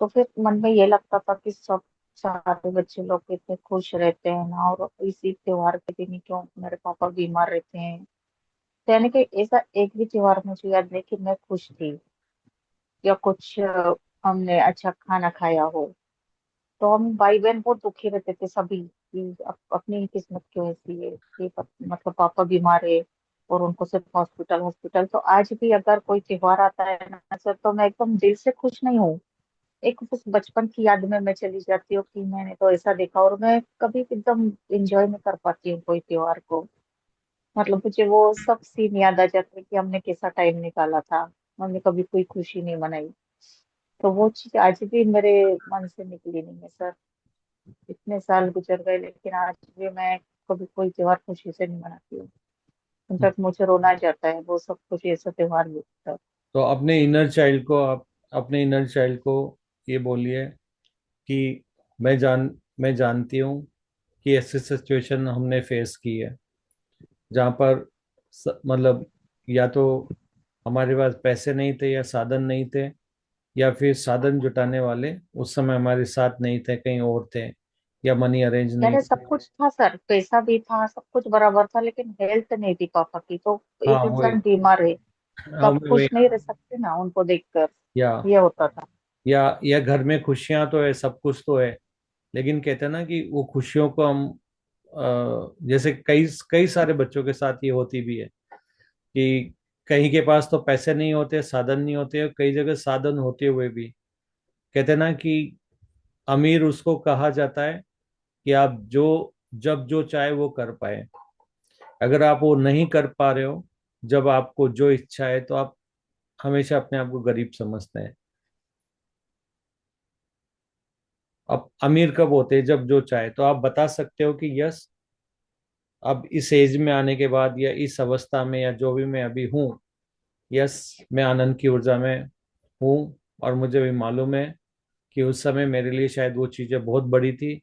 तो फिर मन में ये लगता था कि सब सारे बच्चे लोग इतने खुश रहते हैं ना, और इसी त्योहार के दिन ही क्यों मेरे पापा बीमार रहते हैं। तो यानी कि ऐसा एक भी त्योहार मुझे याद नहीं कि मैं खुश थी या कुछ हमने अच्छा खाना खाया हो। तो हम भाई बहन बहुत दुखी रहते थे सभी कि अपनी ही किस्मत क्यों ऐसी है कि मतलब पापा बीमार है और उनको सिर्फ हॉस्पिटल हॉस्पिटल। तो आज भी अगर कोई त्योहार आता है ना सर तो मैं एकदम दिल से खुश नहीं हूँ। एक उस बचपन की याद में मैं चली जाती हूँ कि मैंने तो ऐसा देखा, और मैं कभी एकदम एंजॉय नहीं कर पाती हूँ कोई त्योहार को। मतलब मुझे वो सब सीन याद आ जाते हैं कि हमने कैसा टाइम निकाला था, हमने कभी कोई खुशी नहीं मनाई। तो वो चीज आज भी मेरे मन से निकली नहीं है सर। इतने साल गुजर गए लेकिन आज भी मैं कभी कोई त्योहार खुशी से नहीं मनाती हूँ। इनफैक्ट मुझे रोना आ जाता है वो सब कुछ ऐसा त्योहार होता है। तो अपने इनर चाइल्ड को आप, अपने इनर चाइल्ड को ये बोलिए कि मैं जानती हूँ कि ऐसी सिचुएशन हमने फेस की है, जहाँ पर मतलब या तो हमारे पास पैसे नहीं थे या साधन नहीं थे, या फिर साधन जुटाने वाले उस समय हमारे साथ नहीं थे, कहीं और थे, या मनी अरेंज नहीं यानी थे। सब कुछ था सर, पैसा भी था, सब कुछ बराबर था, लेकिन हेल्थ नहीं थी पापा की। तो हाँ, एक वही। इंसान बीमार है तो हाँ, आप वही। खुश नहीं रह सकते ना उनको देखकर। या ये होता था। या घर में खुशियां तो है, सब कुछ तो है, लेकिन कहते हैं ना कि वो खुशियों को हम जैसे कई कई सारे बच्चों के साथ ये होती भी है कि कहीं के पास तो पैसे नहीं होते, साधन नहीं होते, और कई जगह साधन होते हुए भी कहते हैं ना कि अमीर उसको कहा जाता है कि आप जो जब जो चाहे वो कर पाए। अगर आप वो नहीं कर पा रहे हो जब आपको जो इच्छा है, तो आप हमेशा अपने आप को गरीब समझते हैं। अब अमीर कब होते हैं? जब जो चाहे। तो आप बता सकते हो कि यस, अब इस एज में आने के बाद या इस अवस्था में या जो भी मैं अभी हूँ, यस, मैं आनंद की ऊर्जा में हूँ। और मुझे भी मालूम है कि उस समय मेरे लिए शायद वो चीज़ें बहुत बड़ी थी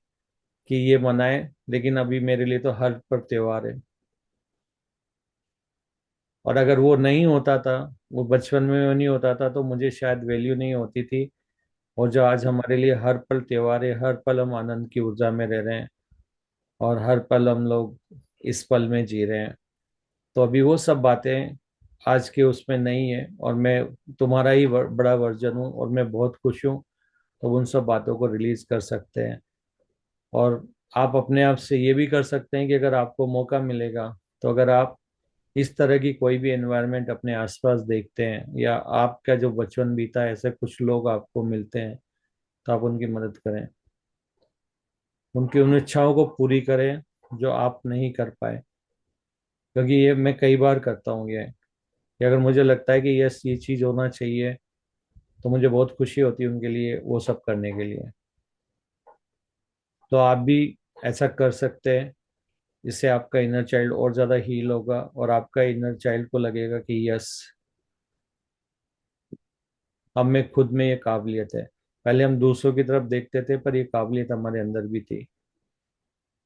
कि ये मनाए, लेकिन अभी मेरे लिए तो हर पर त्योहार है। और अगर वो नहीं होता था, वो बचपन में वो नहीं होता था, तो मुझे शायद वैल्यू नहीं होती थी। और जो आज हमारे लिए हर पल त्योहार है, हर पल हम आनंद की ऊर्जा में रह रहे हैं, और हर पल हम लोग इस पल में जी रहे हैं। तो अभी वो सब बातें आज के उसमें नहीं है, और मैं तुम्हारा ही बड़ा वर्जन हूँ, और मैं बहुत खुश हूँ। तो उन सब बातों को रिलीज कर सकते हैं। और आप अपने आप से ये भी कर सकते हैं कि अगर आपको मौका मिलेगा, तो अगर आप इस तरह की कोई भी एनवायरनमेंट अपने आसपास देखते हैं, या आपका जो बचपन बीता है ऐसे कुछ लोग आपको मिलते हैं, तो आप उनकी मदद करें, उनकी उन इच्छाओं को पूरी करें जो आप नहीं कर पाए। क्योंकि ये मैं कई बार करता हूँ ये, कि अगर मुझे लगता है कि यस, ये चीज़ होना चाहिए, तो मुझे बहुत खुशी होती है उनके लिए वो सब करने के लिए। तो आप भी ऐसा कर सकते हैं, जिससे आपका इनर चाइल्ड और ज़्यादा हील होगा, और आपका इनर चाइल्ड को लगेगा कि यस, हम में खुद में ये काबिलियत है। पहले हम दूसरों की तरफ देखते थे, पर ये काबिलियत हमारे अंदर भी थी।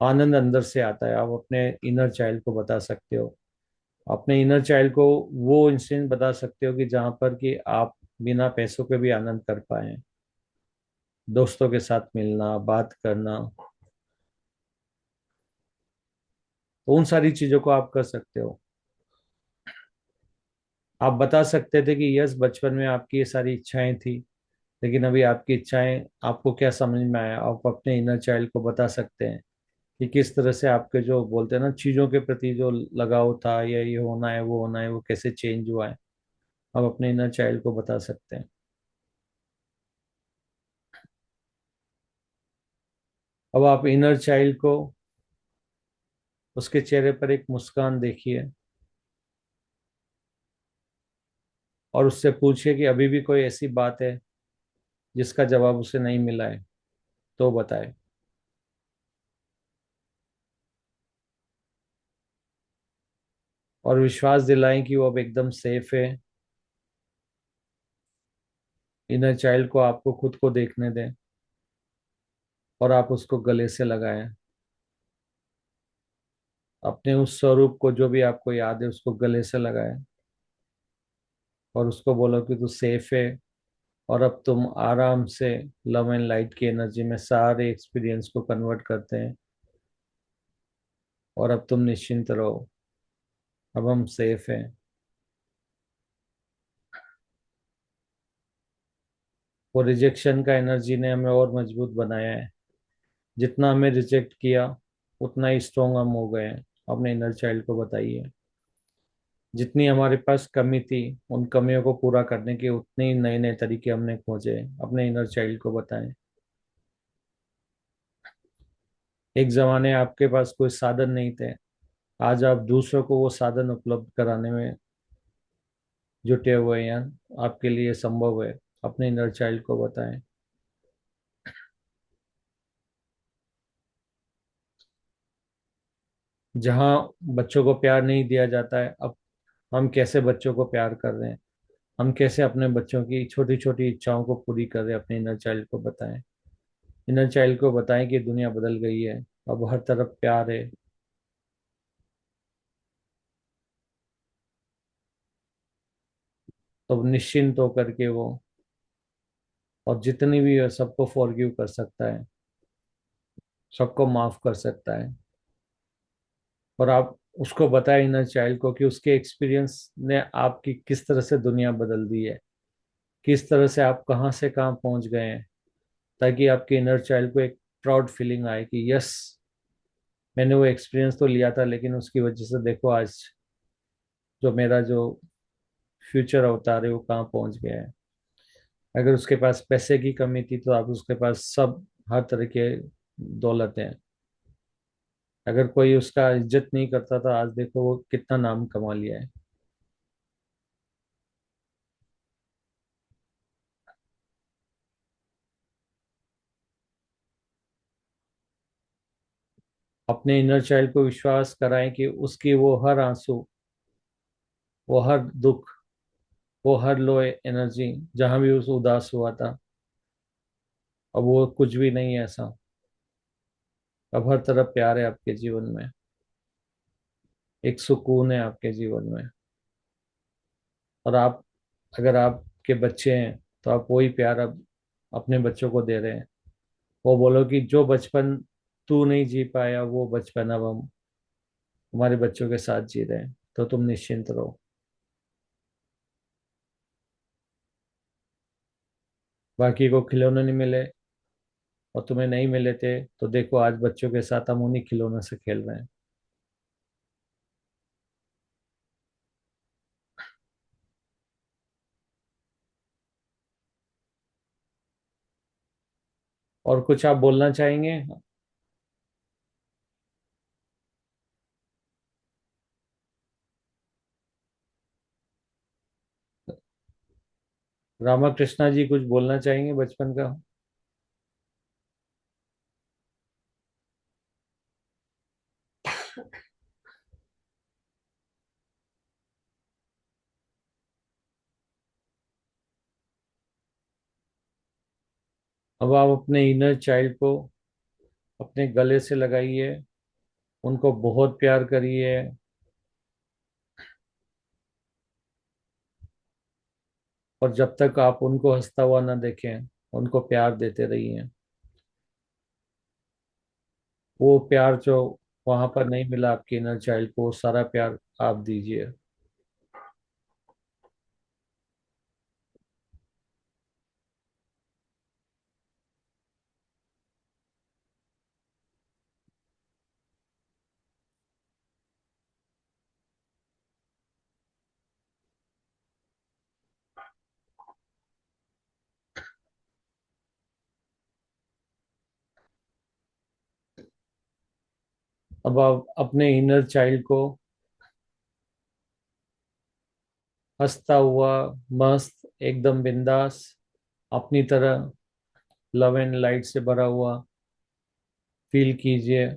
आनंद अंदर से आता है। आप अपने इनर चाइल्ड को बता सकते हो, अपने इनर चाइल्ड को वो इंसिडेंट बता सकते हो कि जहाँ पर कि आप बिना पैसों के भी आनंद कर पाए, दोस्तों के साथ मिलना, बात करना, तो उन सारी चीजों को आप कर सकते हो। आप बता सकते थे कि यस, बचपन में आपकी ये सारी इच्छाएं थी, लेकिन अभी आपकी इच्छाएं आपको क्या समझ में आया, आप अपने इनर चाइल्ड को बता सकते हैं कि किस तरह से आपके जो बोलते हैं ना चीजों के प्रति जो लगाव था, या ये होना है वो होना है, वो कैसे चेंज हुआ है। आप अपने इनर चाइल्ड को बता सकते हैं। अब आप इनर चाइल्ड को, उसके चेहरे पर एक मुस्कान देखिए और उससे पूछिए कि अभी भी कोई ऐसी बात है जिसका जवाब उसे नहीं मिला है, तो बताए। और विश्वास दिलाएं कि वो अब एकदम सेफ है। इनर चाइल्ड को आपको खुद को देखने दें और आप उसको गले से लगाएं। अपने उस स्वरूप को, जो भी आपको याद है, उसको गले से लगाएं और उसको बोलो कि तू सेफ है। और अब तुम आराम से लव एंड लाइट की एनर्जी में सारे एक्सपीरियंस को कन्वर्ट करते हैं। और अब तुम निश्चिंत रहो, अब हम सेफ हैं। वो रिजेक्शन का एनर्जी ने हमें और मजबूत बनाया है। जितना हमें रिजेक्ट किया उतना ही स्ट्रोंग हम हो गए हैं। अपने इनर चाइल्ड को बताइए। जितनी हमारे पास कमी थी, उन कमियों को पूरा करने के उतने ही नए नए तरीके हमने खोजे। अपने इनर चाइल्ड को बताएं। एक जमाने आपके पास कोई साधन नहीं थे, आज आप दूसरों को वो साधन उपलब्ध कराने में जुटे हुए हैं। आपके लिए संभव है। अपने इनर चाइल्ड को बताएं। जहाँ बच्चों को प्यार नहीं दिया जाता है, अब हम कैसे बच्चों को प्यार कर रहे हैं, हम कैसे अपने बच्चों की छोटी छोटी इच्छाओं को पूरी कर रहे हैं, अपने इनर चाइल्ड को बताएं। इनर चाइल्ड को बताएं कि दुनिया बदल गई है, अब हर तरफ प्यार है। तो निश्चिंत होकर के वो, और जितनी भी है सबको फॉरगिव कर सकता है, सबको माफ कर सकता है। और आप उसको बताएं, इनर चाइल्ड को, कि उसके एक्सपीरियंस ने आपकी किस तरह से दुनिया बदल दी है, किस तरह से आप कहाँ से कहाँ पहुंच गए हैं। ताकि आपके इनर चाइल्ड को एक प्राउड फीलिंग आए कि यस, मैंने वो एक्सपीरियंस तो लिया था, लेकिन उसकी वजह से देखो आज जो मेरा जो फ्यूचर अवतार है वो कहाँ पहुंच गया है। अगर उसके पास पैसे की कमी थी तो आप उसके पास सब, हर तरह के दौलत है। अगर कोई उसका इज्जत नहीं करता था, आज देखो वो कितना नाम कमा लिया है। अपने इनर चाइल्ड को विश्वास कराएं कि उसकी वो हर आंसू, वो हर दुख, वो हर लो एनर्जी, जहां भी उस उदास हुआ था, अब वो कुछ भी नहीं है ऐसा। अब हर तरफ प्यार है आपके जीवन में, एक सुकून है आपके जीवन में। और आप, अगर आपके बच्चे हैं तो आप वही प्यार अब अपने बच्चों को दे रहे हैं। वो बोलो कि जो बचपन तू नहीं जी पाया, वो बचपन अब हम हमारे बच्चों के साथ जी रहे हैं, तो तुम निश्चिंत रहो। बाकी को खिलौने नहीं मिले और तुम्हें नहीं मिले थे, तो देखो आज बच्चों के साथ हम उन्हीं खिलौनों से खेल रहे हैं। और कुछ आप बोलना चाहेंगे? रामा कृष्णा जी कुछ बोलना चाहेंगे बचपन का? अब आप अपने इनर चाइल्ड को अपने गले से लगाइए, उनको बहुत प्यार करिए। और जब तक आप उनको हंसता हुआ ना देखें, उनको प्यार देते रहिए। वो प्यार जो वहां पर नहीं मिला आपके इनर चाइल्ड को, वो सारा प्यार आप दीजिए। अब आप अपने इनर चाइल्ड को हंसता हुआ, मस्त, एकदम बिंदास, अपनी तरह लव एंड लाइट से भरा हुआ फील कीजिए।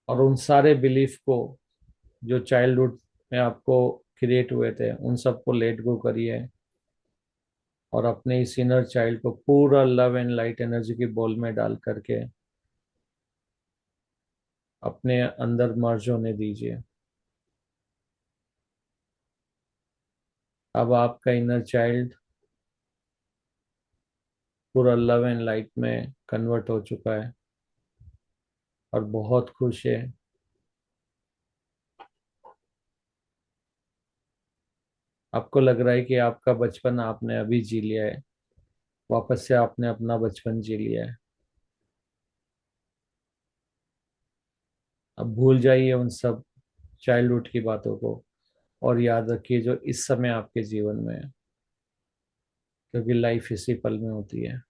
और उन सारे बिलीफ को जो चाइल्डहुड में आपको क्रिएट हुए थे, उन सबको लेट गो करिए और अपने इस इनर चाइल्ड को पूरा लव एंड लाइट एनर्जी की बॉल में डाल करके अपने अंदर मर्ज होने दीजिए। अब आपका इनर चाइल्ड पूरा लव एंड लाइट में कन्वर्ट हो चुका है और बहुत खुश है। आपको लग रहा है कि आपका बचपन आपने अभी जी लिया है, वापस से आपने अपना बचपन जी लिया है। अब भूल जाइए उन सब चाइल्डहुड की बातों को और याद रखिए जो इस समय आपके जीवन में है, क्योंकि लाइफ इसी पल में होती है।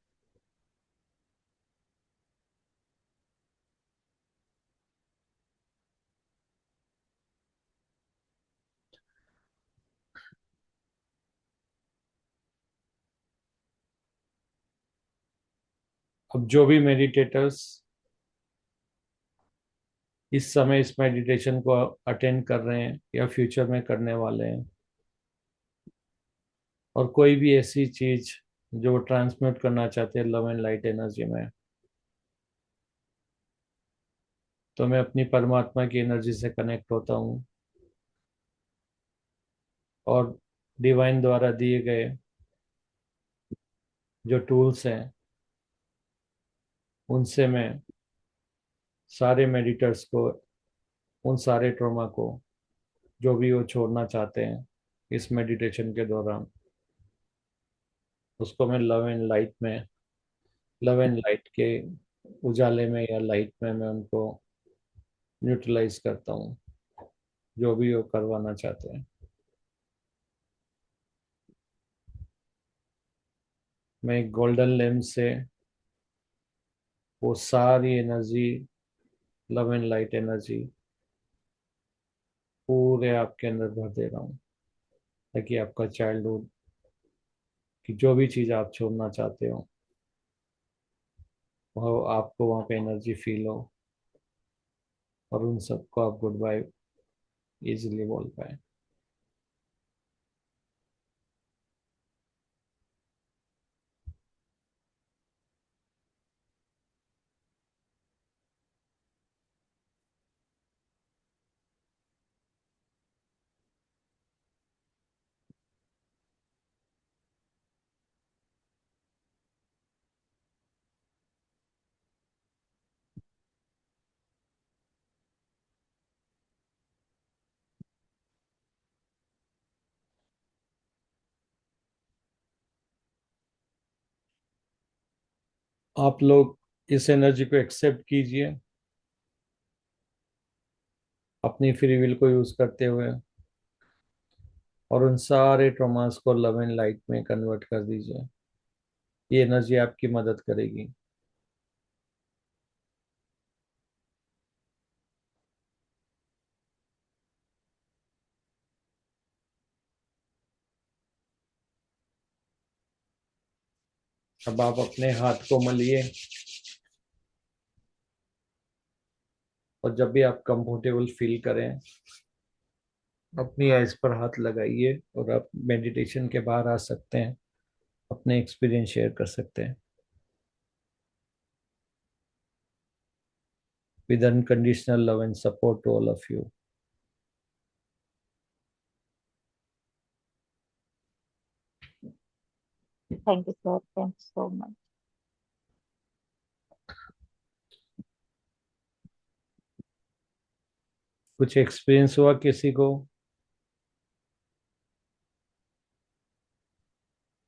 अब जो भी मेडिटेटर्स इस समय इस मेडिटेशन को अटेंड कर रहे हैं या फ्यूचर में करने वाले हैं, और कोई भी ऐसी चीज जो ट्रांसमिट करना चाहते हैं लव एंड लाइट एनर्जी में, तो मैं अपनी परमात्मा की एनर्जी से कनेक्ट होता हूँ और डिवाइन द्वारा दिए गए जो टूल्स हैं उनसे मैं सारे मेडिटर्स को, उन सारे ट्रॉमा को जो भी वो छोड़ना चाहते हैं इस मेडिटेशन के दौरान, उसको मैं लव एंड लाइट के उजाले में या लाइट में मैं उनको न्यूट्रलाइज करता हूँ, जो भी वो करवाना चाहते हैं। मैं एक गोल्डन लैम्प से वो सारी energy, love and light energy पूरे आपके अंदर भर दे रहा हूँ, ताकि आपका चाइल्डहुड की जो भी चीज़ आप छोड़ना चाहते हो वो आपको वहाँ पे एनर्जी फील हो और उन सबको आप गुड बाय इजीली बोल पाए। आप लोग इस एनर्जी को एक्सेप्ट कीजिए अपनी फ्री विल को यूज करते हुए और उन सारे ट्रॉमास को लव एंड लाइट में कन्वर्ट कर दीजिए। ये एनर्जी आपकी मदद करेगी। अब आप अपने हाथ को मलिए और जब भी आप कंफर्टेबल फील करें अपनी आइज पर हाथ लगाइए और आप मेडिटेशन के बाहर आ सकते हैं, अपने एक्सपीरियंस शेयर कर सकते हैं। With unconditional love and support to all of you. Thank you sir, thank you so much. कुछ एक्सपीरियंस हुआ किसी को?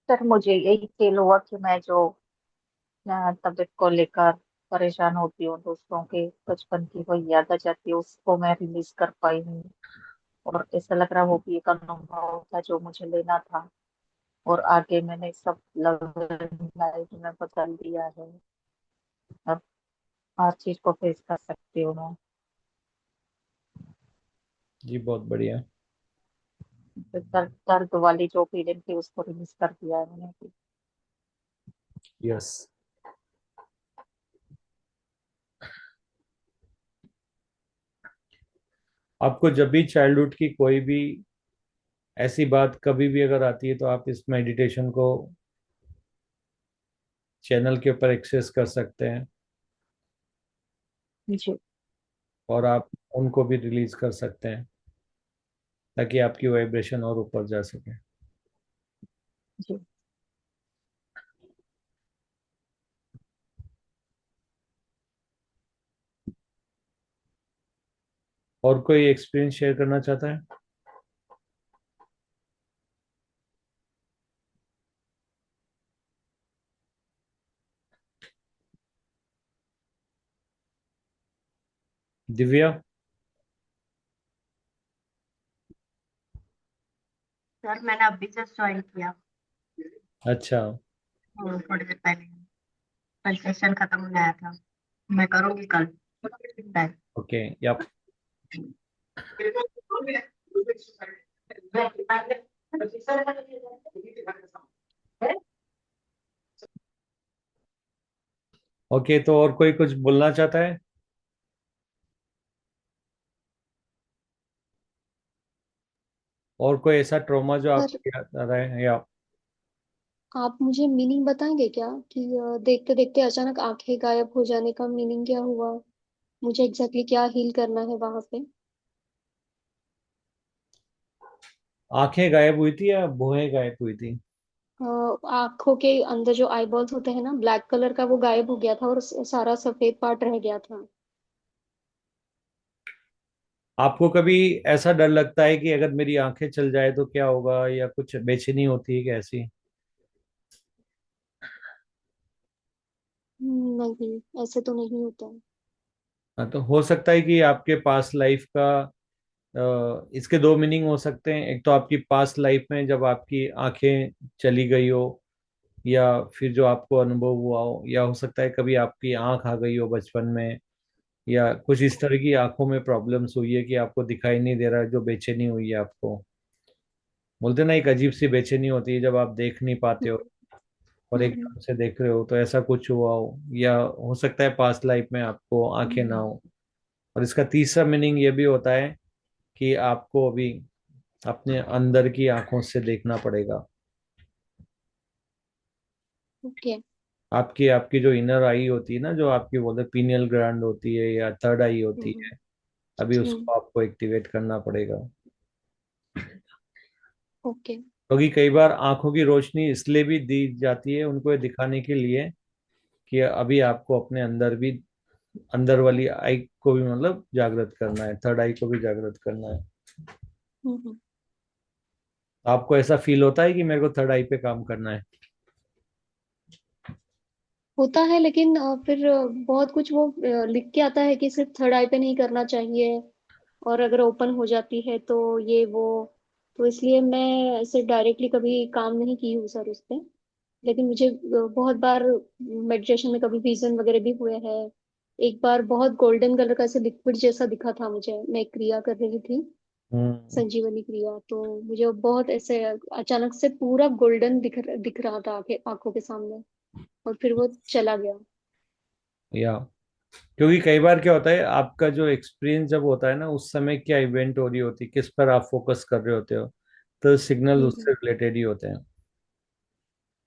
सर मुझे यही फील हुआ कि मैं जो तबीयत को लेकर परेशान होती हूँ, दूसरों के बचपन की कोई याद आ जाती है, उसको मैं रिलीज कर पाई हूँ। और ऐसा लग रहा वो भी एक अनुभव था जो मुझे लेना था, और आगे मैंने सब लव लाइफ में बदल दिया है। अब हर चीज को फेस कर सकती हूँ मैं। जी बहुत बढ़िया। तो दर्द दर्द वाली जो फीलिंग थी उसको रिलीज कर दिया है मैंने। यस। आपको जब भी चाइल्डहुड की कोई भी ऐसी बात कभी भी अगर आती है तो आप इस मेडिटेशन को चैनल के ऊपर एक्सेस कर सकते हैं जी। और आप उनको भी रिलीज कर सकते हैं ताकि आपकी वाइब्रेशन और ऊपर जा सके। जी। और कोई एक्सपीरियंस शेयर करना चाहता है? दिव्या। सर मैंने अभी जस्ट ज्वाइन किया। अच्छा। थोड़ी देर पहले कल सेशन खत्म होने आया था। मैं करूंगी कल। Bye. ओके या। ओके तो और कोई कुछ बोलना चाहता है? और कोई ऐसा ट्रॉमा जो सर आपको याद आ रहा है या? आप मुझे मीनिंग बताएंगे क्या कि देखते देखते अचानक आंखें गायब हो जाने का मीनिंग क्या हुआ? मुझे एग्जैक्टली क्या हील करना है वहां पे? आंखें गायब हुई थी या भुएं गायब हुई थी? आंखों के अंदर जो आई बॉल्स होते हैं ना, ब्लैक कलर का, वो गायब हो गया था और सारा सफेद पार्ट रह गया था। आपको कभी ऐसा डर लगता है कि अगर मेरी आंखें चल जाए तो क्या होगा, या कुछ बेचैनी होती है कैसी? नहीं, ऐसे तो नहीं होता है। हाँ तो हो सकता है कि आपके पास लाइफ का इसके दो मीनिंग हो सकते हैं। एक तो आपकी पास्ट लाइफ में जब आपकी आंखें चली गई हो, या फिर जो आपको अनुभव हुआ हो, या हो सकता है कभी आपकी आंख आ गई हो बचपन में, या कुछ इस तरह की आंखों में प्रॉब्लम्स हुई है कि आपको दिखाई नहीं दे रहा है, जो बेचैनी हुई है आपको। बोलते ना, एक अजीब सी बेचैनी होती है जब आप देख नहीं पाते हो हम्म। और हम्म। एकदम से देख रहे हो, तो ऐसा कुछ हुआ हो। या हो सकता है पास्ट लाइफ में आपको आंखें ना हो। और इसका तीसरा मीनिंग ये भी होता है कि आपको अभी अपने अंदर की आंखों से देखना पड़ेगा। ओके। आपकी आपकी जो इनर आई होती है ना, जो आपकी बोलते पीनियल ग्लैंड होती है या थर्ड आई होती हम्म। है, अभी हम्म। उसको आपको एक्टिवेट करना पड़ेगा। ओके। क्योंकि कई बार आंखों की रोशनी इसलिए भी दी जाती है उनको, ये दिखाने के लिए कि अभी आपको अपने अंदर भी, अंदर वाली आई को भी मतलब जागृत करना है, थर्ड आई को भी जागृत करना है। हम्म। आपको ऐसा फील होता है कि मेरे को थर्ड आई पे काम करना है? होता है, लेकिन फिर बहुत कुछ वो लिख के आता है कि सिर्फ थर्ड आई पे नहीं करना चाहिए, और अगर ओपन हो जाती है तो ये वो। तो इसलिए मैं ऐसे डायरेक्टली कभी काम नहीं की हूँ सर उस पे। लेकिन मुझे बहुत बार मेडिटेशन में कभी विजन वगैरह भी हुए हैं। एक बार बहुत गोल्डन कलर का ऐसे लिक्विड जैसा दिखा था मुझे, मैं एक क्रिया कर रही थी, हम्म। संजीवनी क्रिया। तो मुझे वो बहुत ऐसे अचानक से पूरा गोल्डन दिख रहा था आंखों के सामने, और फिर वो चला गया। या क्योंकि कई बार क्या होता है, आपका जो एक्सपीरियंस जब होता है ना, उस समय क्या इवेंट हो रही होती है, किस पर आप फोकस कर रहे होते हो, तो सिग्नल उससे हम्म। रिलेटेड ही होते हैं।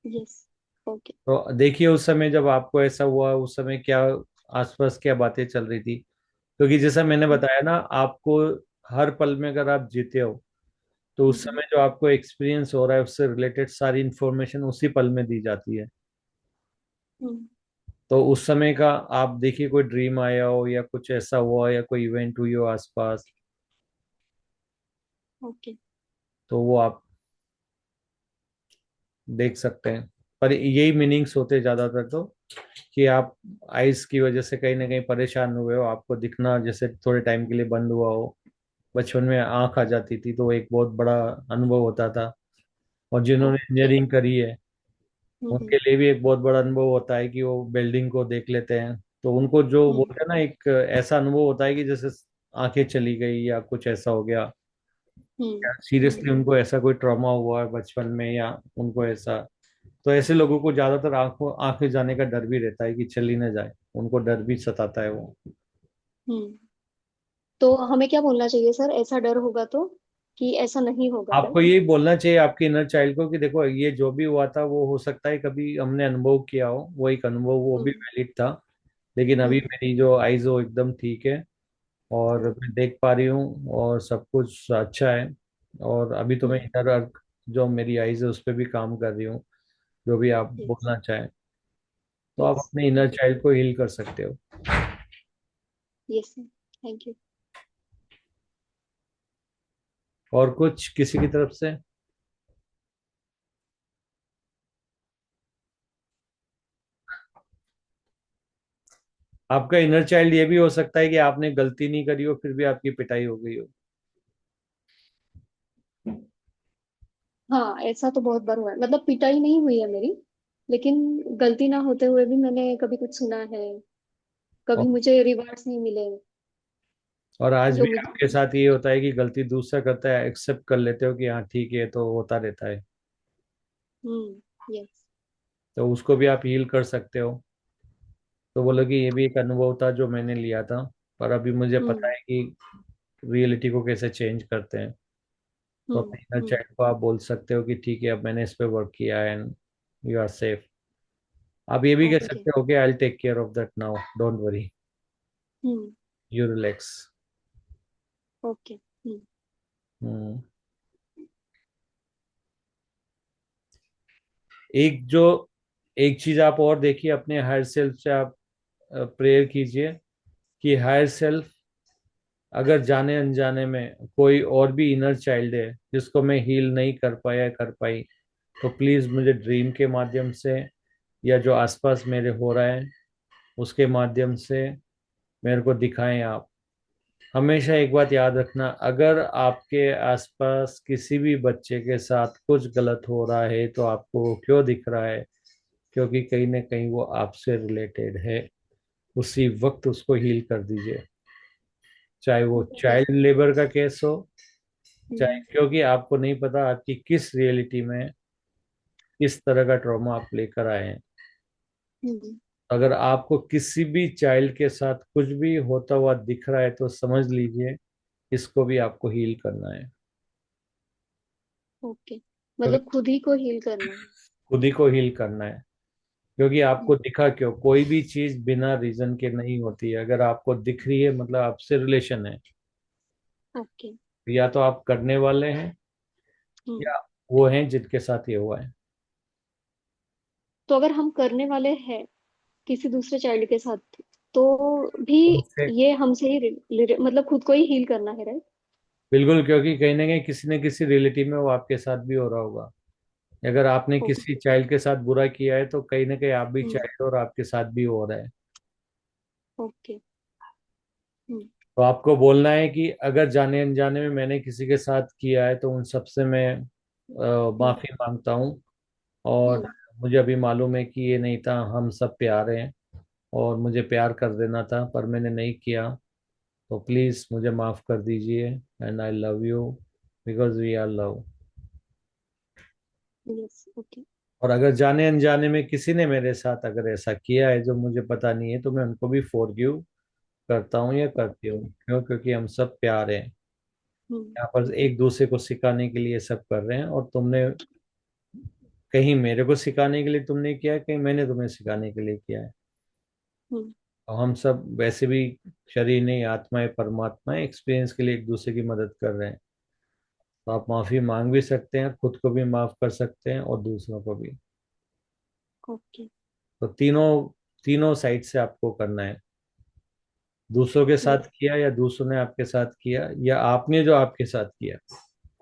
यस। ओके। तो देखिए उस समय जब आपको ऐसा हुआ, उस समय क्या आसपास क्या बातें चल रही थी। क्योंकि जैसा मैंने बताया ना आपको, हर पल में अगर आप जीते हो तो उस समय जो आपको एक्सपीरियंस हो रहा है उससे रिलेटेड सारी इंफॉर्मेशन उसी पल में दी जाती है। तो उस समय का आप देखिए, कोई ड्रीम आया हो या कुछ ऐसा हुआ या कोई इवेंट हुई हो आसपास, ओके। तो वो आप देख सकते हैं। पर यही मीनिंग्स होते हैं ज्यादातर तो, कि आप आइज की वजह से कहीं ना कहीं परेशान हुए हो, आपको दिखना जैसे थोड़े टाइम के लिए बंद हुआ हो। बचपन में आंख आ जाती थी तो एक बहुत बड़ा अनुभव होता था। और जिन्होंने ओके। इंजीनियरिंग करी है उनके लिए भी एक बहुत बड़ा अनुभव होता है कि वो बिल्डिंग को देख लेते हैं तो उनको जो हम्म बोलते हैं ना, एक ऐसा अनुभव होता है कि जैसे आंखें चली गई या कुछ ऐसा हो गया। सीरियसली उनको ऐसा कोई ट्रॉमा हुआ है बचपन में, या उनको ऐसा, तो ऐसे लोगों को ज्यादातर आंखें जाने का डर भी रहता है कि चली ना जाए, उनको डर भी सताता है वो। हम्म। तो हमें क्या बोलना चाहिए सर, ऐसा डर होगा तो, कि ऐसा नहीं होगा, आपको राइट? यही बोलना चाहिए आपके इनर चाइल्ड को कि देखो, ये जो भी हुआ था वो हो सकता है कभी हमने अनुभव किया हो, वो एक अनुभव, वो भी हम्म वैलिड था, लेकिन अभी हम्म मेरी जो आईज वो एकदम ठीक है, और मैं देख पा रही हूँ और सब कुछ अच्छा है। और अभी तो मैं हम्म। इनर अर्क जो मेरी आईज है उस पर भी काम कर रही हूँ, जो भी आप यस बोलना चाहें, तो आप यस। अपने इनर ओके। चाइल्ड को हील कर सकते हो। Yes sir, thank you. और कुछ किसी की तरफ से? आपका इनर चाइल्ड ये भी हो सकता है कि आपने गलती नहीं करी हो फिर भी आपकी पिटाई हो गई हो। हाँ, ऐसा तो बहुत बार हुआ है, मतलब पिटाई नहीं हुई है मेरी, लेकिन गलती ना होते हुए भी मैंने कभी कुछ सुना है, और, कभी मुझे रिवार्ड्स नहीं मिले और आज जो भी मुझे। आपके साथ ये होता है कि गलती दूसरा करता है, एक्सेप्ट कर लेते हो कि हाँ ठीक है, तो होता रहता है, यस। तो उसको भी आप हील कर सकते हो। तो बोलो कि ये भी एक अनुभव था जो मैंने लिया था, पर अभी मुझे पता हम्म है कि रियलिटी को कैसे चेंज करते हैं। तो अपने इनर हम्म। चाइल्ड को आप बोल सकते हो कि ठीक है, अब मैंने इस पे वर्क किया है एंड यू आर सेफ। आप ये भी कह ओके। सकते हो कि I will take care of that now, don't worry, hmm. You relax. Okay. Hmm. एक जो एक चीज आप और देखिए, अपने हायर सेल्फ से आप प्रेयर कीजिए कि हायर सेल्फ, अगर जाने अनजाने में कोई और भी इनर चाइल्ड है जिसको मैं हील नहीं कर पाया कर पाई, तो प्लीज मुझे ड्रीम के माध्यम से या जो आसपास मेरे हो रहा है उसके माध्यम से मेरे को दिखाएं आप। हमेशा एक बात याद रखना, अगर आपके आसपास किसी भी बच्चे के साथ कुछ गलत हो रहा है तो आपको वो क्यों दिख रहा है, क्योंकि कहीं ना कहीं वो आपसे रिलेटेड है। उसी वक्त उसको हील कर दीजिए, चाहे वो यस। चाइल्ड लेबर का केस हो, चाहे, हम्म क्योंकि आपको नहीं पता आपकी किस रियलिटी में किस तरह का ट्रॉमा आप लेकर आए हैं। हम्म। अगर आपको किसी भी चाइल्ड के साथ कुछ भी होता हुआ दिख रहा है तो समझ लीजिए इसको भी आपको हील करना है। ओके, क्योंकि मतलब खुद ही को हील करना है। खुद ही को हील करना है, क्योंकि हम्म। आपको दिखा क्यों, कोई भी चीज बिना रीजन के नहीं होती है। अगर आपको दिख रही है मतलब आपसे रिलेशन है, ओके। या तो आप करने वाले हैं हम्म। या वो हैं जिनके साथ ये हुआ है। तो अगर हम करने वाले हैं किसी दूसरे चाइल्ड के साथ, तो भी उनसे ये हमसे ही मतलब खुद को ही हील करना है, राइट? बिल्कुल, क्योंकि कहीं ना कहीं किसी न किसी रिलेटिव में वो आपके साथ भी हो रहा होगा। अगर आपने किसी ओके। चाइल्ड के साथ बुरा किया है तो कहीं ना कहीं आप भी हम्म। चाइल्ड और आपके साथ भी हो रहा है। ओके। हम्म तो आपको बोलना है कि अगर जाने अनजाने में मैंने किसी के साथ किया है तो उन सबसे मैं हम्म माफी मांगता हूँ। और हम्म। मुझे अभी मालूम है कि ये नहीं था, हम सब प्यार हैं और मुझे प्यार कर देना था पर मैंने नहीं किया, तो प्लीज मुझे माफ कर दीजिए, and I love you because we are love. Yes. Okay. और अगर जाने अनजाने में किसी ने मेरे साथ अगर ऐसा किया है जो मुझे पता नहीं है, तो मैं उनको भी फॉरगिव करता हूँ या करती ओके। हूँ, क्यों, क्योंकि हम सब प्यार हैं। हम्म यहाँ पर एक दूसरे को सिखाने के लिए सब कर रहे हैं, और तुमने कहीं मेरे को सिखाने के लिए तुमने किया है, कहीं मैंने तुम्हें सिखाने के लिए किया है। हम्म। और हम सब वैसे भी शरीर नहीं, आत्माएं परमात्मा एक्सपीरियंस के लिए एक दूसरे की मदद कर रहे हैं। तो आप माफी मांग भी सकते हैं, खुद को भी माफ कर सकते हैं और दूसरों को भी। ओके। तो तीनों तीनों साइड से आपको करना है, दूसरों के साथ यस। किया या दूसरों ने आपके साथ किया या आपने जो आपके साथ किया,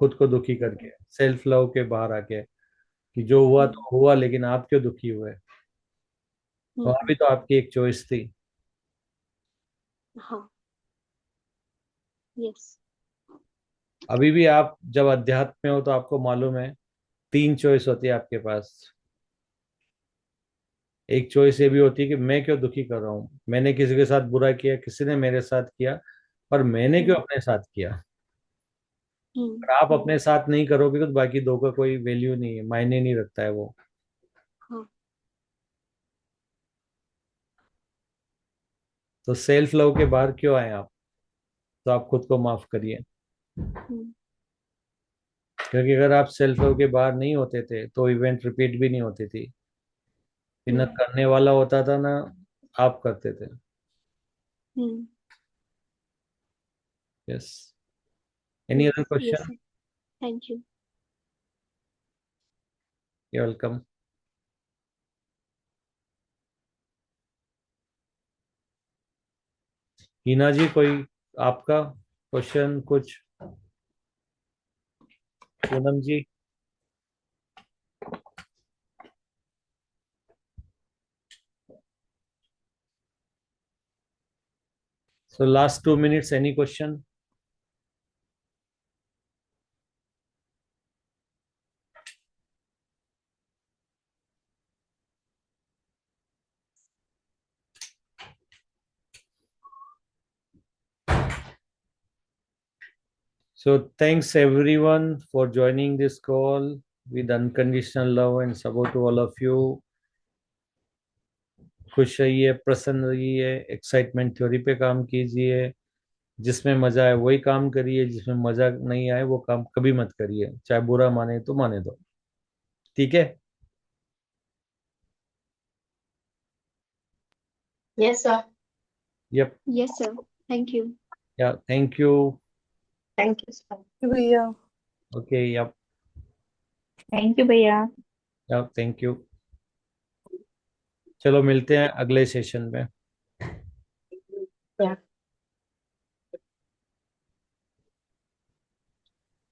खुद को दुखी करके, सेल्फ लव के बाहर आके, कि जो हुआ हम्म तो हुआ लेकिन आप क्यों दुखी हुए, वहां भी हम्म। तो आपकी एक चॉइस थी। हाँ। यस। अभी भी आप जब अध्यात्म में हो तो आपको मालूम है तीन चॉइस होती है आपके पास। एक चॉइस ये भी होती है कि मैं क्यों दुखी कर रहा हूँ, मैंने किसी के साथ बुरा किया, किसी ने मेरे साथ किया, पर मैंने क्यों हम्म अपने साथ किया। हम्म अगर आप अपने साथ नहीं करोगे तो बाकी दो का कोई वैल्यू नहीं है, मायने नहीं रखता है वो। हाँ। तो सेल्फ लव के बाहर क्यों आए आप, तो आप खुद को माफ करिए। हम्म क्योंकि अगर आप सेल्फ लव के बाहर नहीं होते थे तो इवेंट रिपीट भी नहीं होती थी, फिर न हम्म करने वाला होता था ना आप करते थे। Hmm yes. Any other yes question? Sir. Thank you. You welcome. Heena ji, कोई आपका क्वेश्चन कुछ? पूनम जी? So last 2 minutes, any question? So thanks everyone for joining this call with unconditional love and support to all of you. खुश रहिए, प्रसन्न रहिए, excitement theory पे काम कीजिए। जिसमें मजा आए वही काम करिए, जिसमें मजा नहीं आए वो काम कभी मत करिए, चाहे बुरा माने तो माने दो। ठीक है? Yes sir. Yep. Yes sir. Thank you. Yeah, thank you. Thank you sir. भैया। ओके। यप। थैंक यू भैया। Yep, thank you. चलो मिलते हैं अगले सेशन में। या